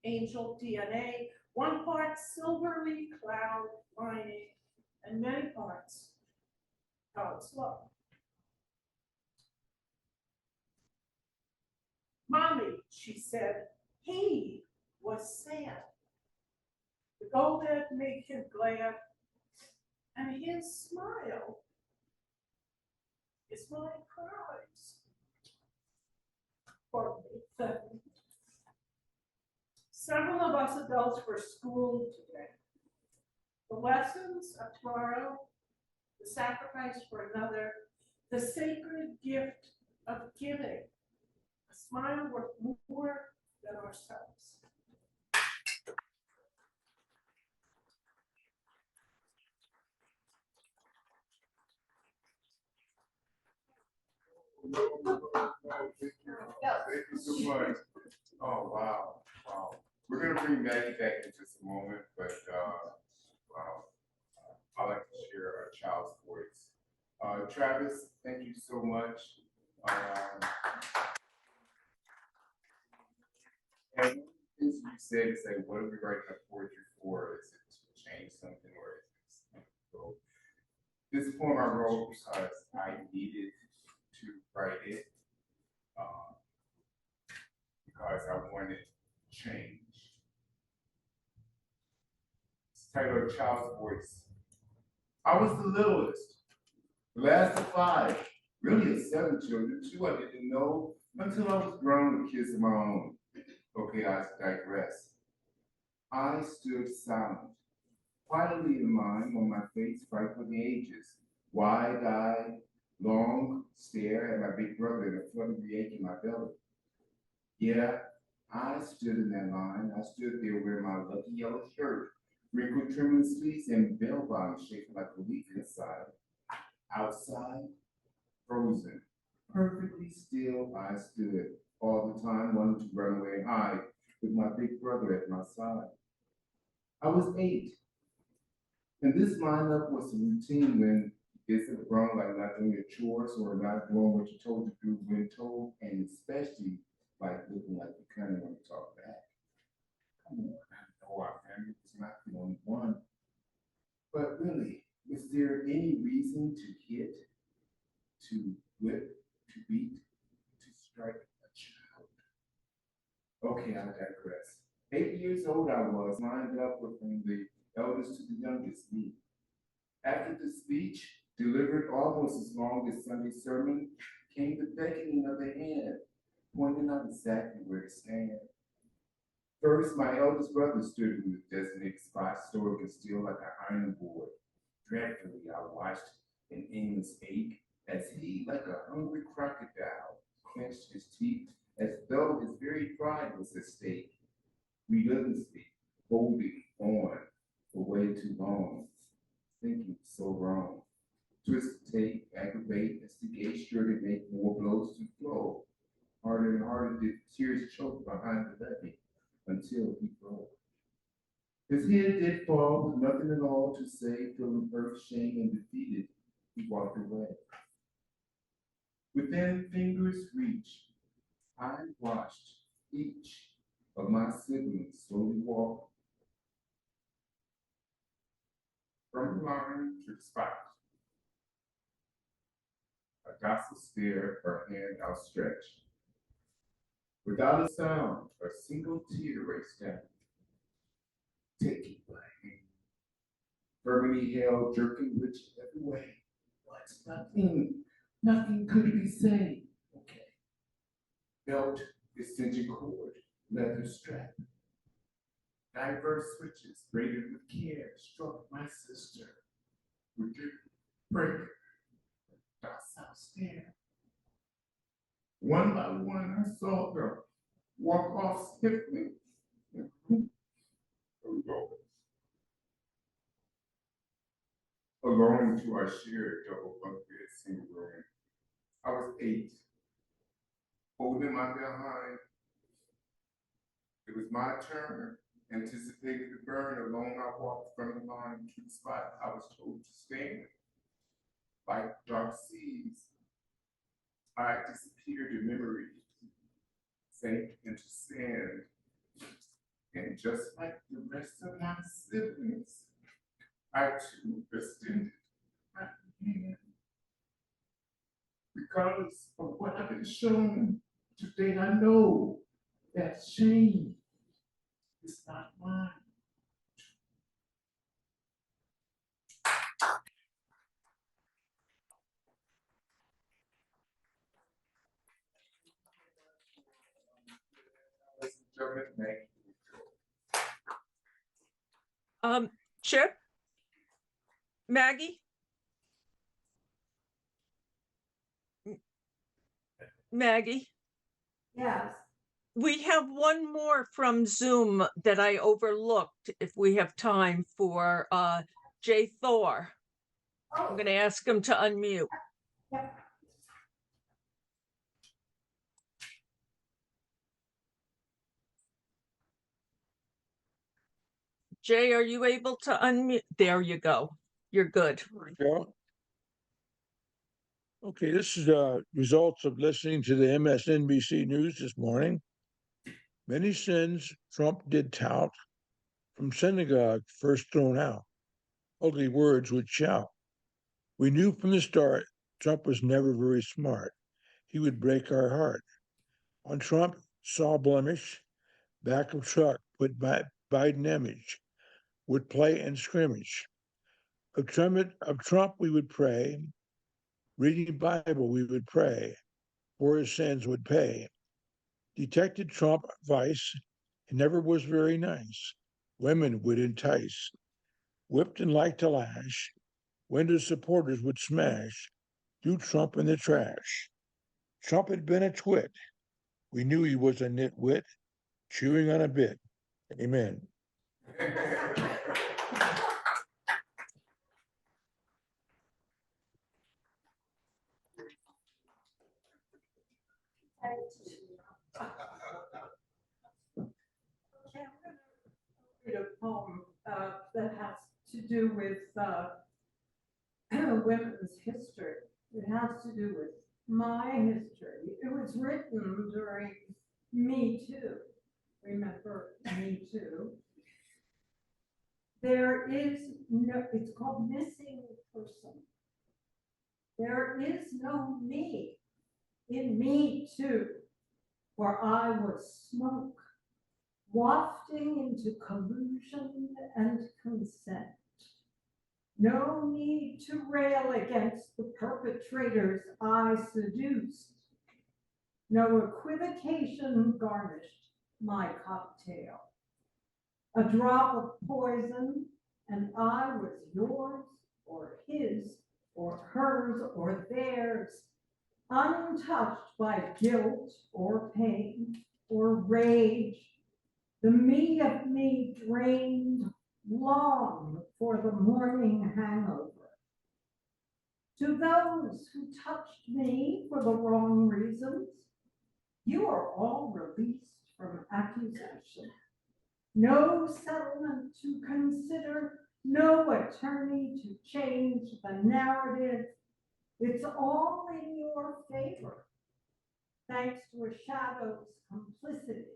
angel DNA, 1 part silvery cloud lining, and many parts God's love. Mommy, she said, he was sad. The gold egg made him glad, and his smile is my prize. Pardon me. Several of us adults were schooled today. The lessons of tomorrow, the sacrifice for another, the sacred gift of giving, a smile worth more than ourselves. Thank you so much. Oh, wow, wow. We're gonna bring Maggie back in just a moment, but, wow. I'd like to share our child's voice. Travis, thank you so much. And things you said, say, what are we writing a poetry for? Is it to change something or is it so this poem I wrote because I needed to write it because I wanted change. It's titled Child's Voice. I was the littlest, the last of 5, really of 7 children, 2 I didn't know until I was grown with kids of my own. Okay, I digress. I stood silent, quietly in mind on my face right for the ages, wide-eyed, long stare at my big brother and a fluttering ache in my belly. Yeah, I stood in that line. I stood there wearing my lucky yellow shirt, wrinkled trimming sleeves, and bell bottom shaking like a leaf inside. Outside, frozen, perfectly still, I stood all the time, wanting to run away and hide with my big brother at my side. I was 8, and this lineup was the routine when it's wrong, like not doing your chores or not doing what you're told to do when told, and especially like looking like you kind of want to talk back. Come on, I know our family was not the only one. But really, is there any reason to hit, to whip, to beat, to strike a child? Okay, I digress. 8 years old I was, lined up from the eldest to the youngest, me. After the speech, delivered almost as long as Sunday sermon, came the beckoning of the hand, pointing out exactly where to stand. First, my eldest brother stood in the designated spot, stoic and still like an iron board. Dreadfully, I watched an aimless ache as he, like a hungry crocodile, clenched his teeth as though his very pride was at stake. Relentlessly, holding on for way too long, thinking so wrong. Twist, take, aggravate, instigate, sure to make more blows to flow. Harder and harder did tears choke behind the levee until he broke. His head did fall with nothing at all to say, feeling earth, shame, and defeated, he walked away. Within fingers' reach, I watched each of my siblings slowly walk from the line to the spot. A docile stare, her hand outstretched. Without a sound, a single tear raced down. Take it by hand. Firmly held, jerking whichever way. What's nothing could be said. Okay. Belt, extension cord, leather strap. Diverse switches, braided with care, struck my sister. With your break, docile stare. One by one, I saw her walk off stiffly. Alone to our shared double bunk bed single room. I was 8, holding my behind. It was my turn, anticipating the burn. Alone I walked from the line to the spot I was told to stand. Like dark seas, I disappeared in memory, sank into sand. And just like the rest of my siblings, I too extended my hand. Regardless of what I've been shown, today I know that shame is not mine. Chip? Maggie? Maggie? Yes. We have one more from Zoom that I overlooked if we have time for Jay Thor. I'm going to ask him to unmute. Yep. Jay, are you able to unmute? There you go. You're good. Yeah. Okay, this is results of listening to the MSNBC news this morning. Many sins Trump did tout, from synagogue first thrown out. Ugly words would shout. We knew from the start Trump was never very smart. He would break our heart. On Trump, saw blemish, back of truck put Biden image, would play and scrimmage. Of Trump we would pray, reading Bible we would pray, for his sins would pay. Detected Trump vice, he never was very nice. Women would entice, whipped and liked to lash, window supporters would smash, threw Trump in the trash. Trump had been a twit. We knew he was a nitwit, chewing on a bit. Amen. Okay, I'm gonna read a poem that has to do with women's history. It has to do with my history. It was written during Me Too. Remember Me Too? There is no, it's called Missing Person. There is no me in Me Too, where I was smoke, wafting into collusion and consent. No need to rail against the perpetrators I seduced. No equivocation garnished my cocktail. A drop of poison, and I was yours, or his, or hers, or theirs, untouched by guilt, or pain, or rage. The me of me drained long for the morning hangover. To those who touched me for the wrong reasons, you are all released from accusation. No settlement to consider, no attorney to change the narrative. It's all in your favor, thanks to a shadow's complicity.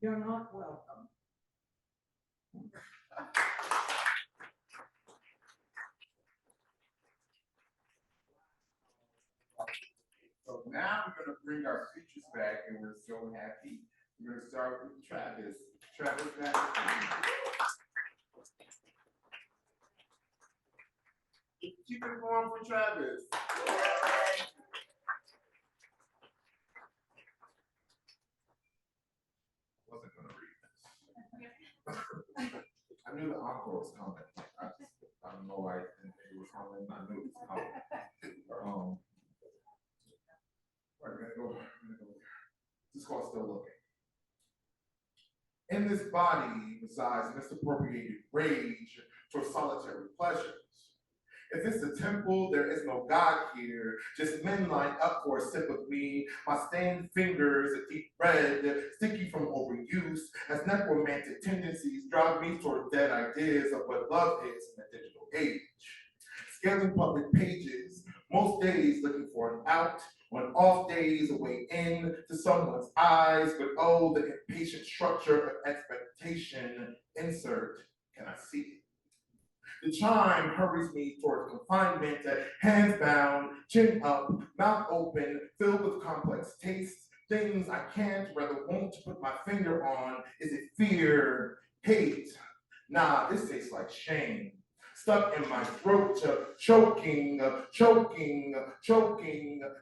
You're not welcome. So now we're gonna bring our features back, and we're so happy. We're gonna start with Travis. Travis Madison. Keep it going for Travis. I wasn't gonna read this. I knew the encore was coming. I don't know why I didn't think it was coming. I knew it was coming. We're gonna go there. This is called Still Looking. In this body resides misappropriated rage for solitary pleasures. If it's a temple, there is no God here. Just men lined up for a sip of me. My stained fingers, a deep red, sticky from overuse, as necromantic tendencies drive me toward dead ideas of what love is in the digital age. Scaling public pages, most days looking for an out, on off days a way in to someone's eyes, but oh, the impatient structure of expectation. Insert, can I see it? The chime hurries me toward confinement, hands bound, chin up, mouth open, filled with complex tastes, things I can't, rather won't put my finger on. Is it fear, hate? Nah, this tastes like shame. Stuck in my throat, choking,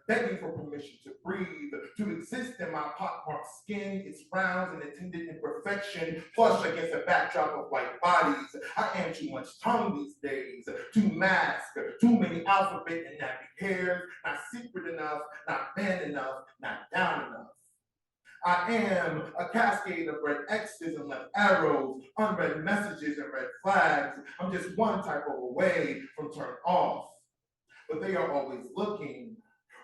begging for permission to breathe, to exist in my pockmarked skin, its rounds and intended imperfection, flushed against a backdrop of white bodies. I am too much tongue these days, too masked, too many alphabet and nappy hairs, not secret enough, not man enough, not down enough. I am a cascade of red X's and left arrows, unread messages and red flags. I'm just one typo away from turn off. But they are always looking,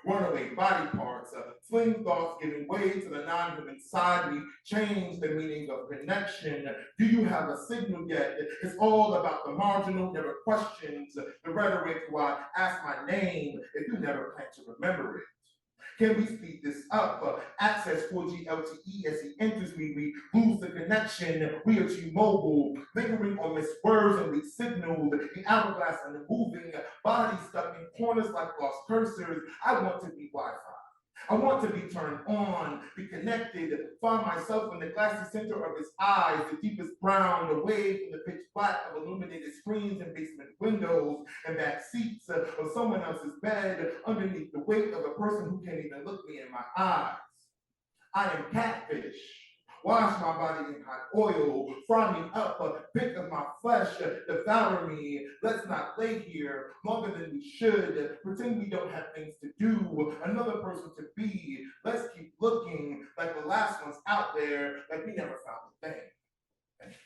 runaway body parts, fling thoughts giving way to the non-human side. We change the meaning of connection. Do you have a signal yet? It's all about the marginal, never questions the rhetoric. Why ask my name if you never plan to remember it? Can we speed this up? Access 4G LTE as he enters me, we lose the connection. We are too mobile, lingering on missed words and we signal the hourglass and the moving body stuck in corners like lost cursors. I want to be Wi-Fi. I want to be turned on, be connected, find myself in the glassy center of his eyes, the deepest brown, away from the pitch black of illuminated screens and basement windows and back seats of someone else's bed, underneath the weight of a person who can't even look me in my eyes. I am catfish. Wash my body in hot oil, fry me up, a bit of my flesh, devour me. Let's not lay here longer than we should, pretend we don't have things to do, another person to be. Let's keep looking like the last ones out there, like we never found a thing. Thank you.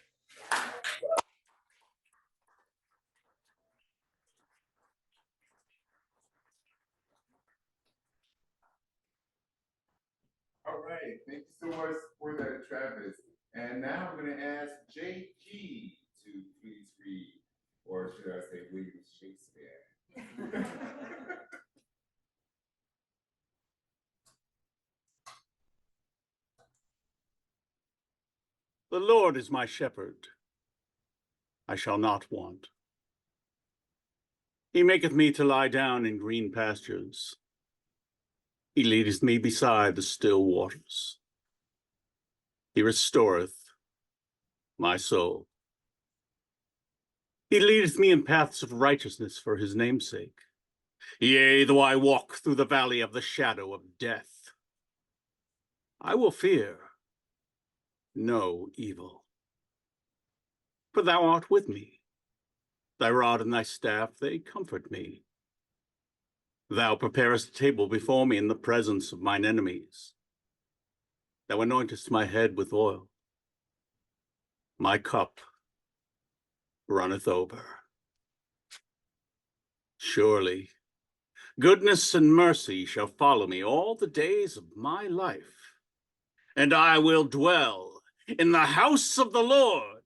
All right, thank you so much for that, Travis. And now I'm going to ask JP to please read, or should I say William Shakespeare? The Lord is my shepherd, I shall not want. He maketh me to lie down in green pastures. He leadeth me beside the still waters. He restoreth my soul. He leadeth me in paths of righteousness for his name's sake. Yea, though I walk through the valley of the shadow of death, I will fear no evil. For thou art with me. Thy rod and thy staff, they comfort me. Thou preparest a table before me in the presence of mine enemies. Thou anointest my head with oil. My cup runneth over. Surely, goodness and mercy shall follow me all the days of my life, and I will dwell in the house of the Lord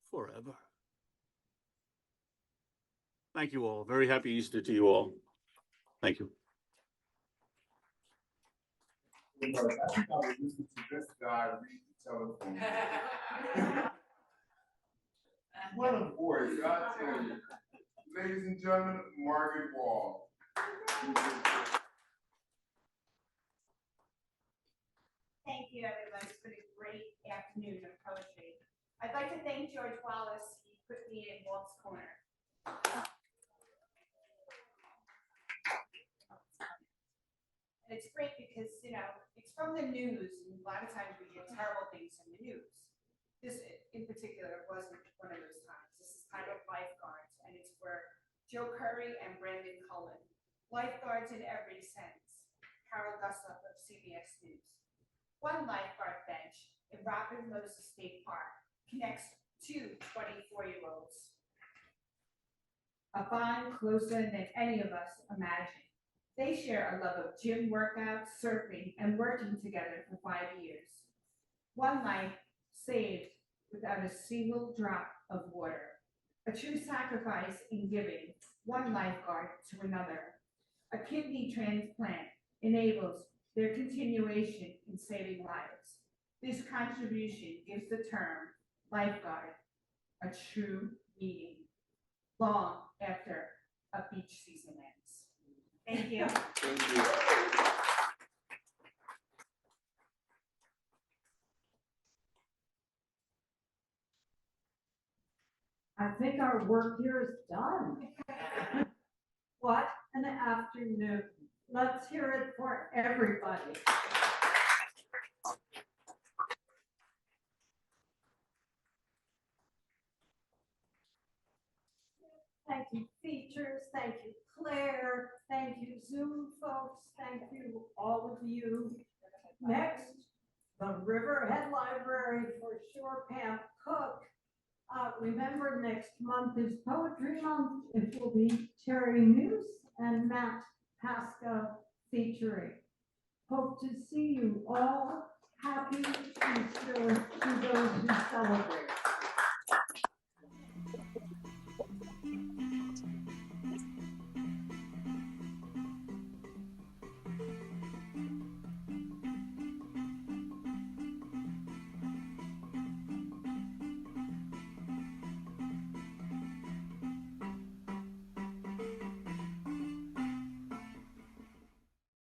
forever. Thank you all. Very happy Easter to you all. Thank you. I think I was listening to this guy read the telephone. What a voice, I tell you. Ladies and gentlemen, Margaret Wahl. Thank you, everybody, for the great afternoon of poetry. I'd like to thank George Wallace. He put me in Walt's corner. And it's great because, you know, it's from the news, and a lot of times we hear terrible things in the news. This, in particular, wasn't one of those times. This is titled Lifeguards, and it's for Joe Curry and Brandon Cullen. Lifeguards in every sense. Carol Gussup of CBS News. One lifeguard bench in Robin Moses State Park connects two 24-year-olds. A bond closer than any of us imagine. They share a love of gym workouts, surfing, and working together for 5 years. One life saved without a single drop of water. A true sacrifice in giving one lifeguard to another. A kidney transplant enables their continuation in saving lives. This contribution gives the term lifeguard a true meaning long after a beach season ends. Thank you. Thank you. I think our work here is done. What an afternoon. Let's hear it for everybody. Thank you, features. Thank you, Claire. Thank you, Zoom folks. Thank you, all of you. Next, the Riverhead Library for sure, Pam Cook. Remember, next month is Poetry Month. It will be Terry Muse and Matt Pasca featuring. Hope to see you all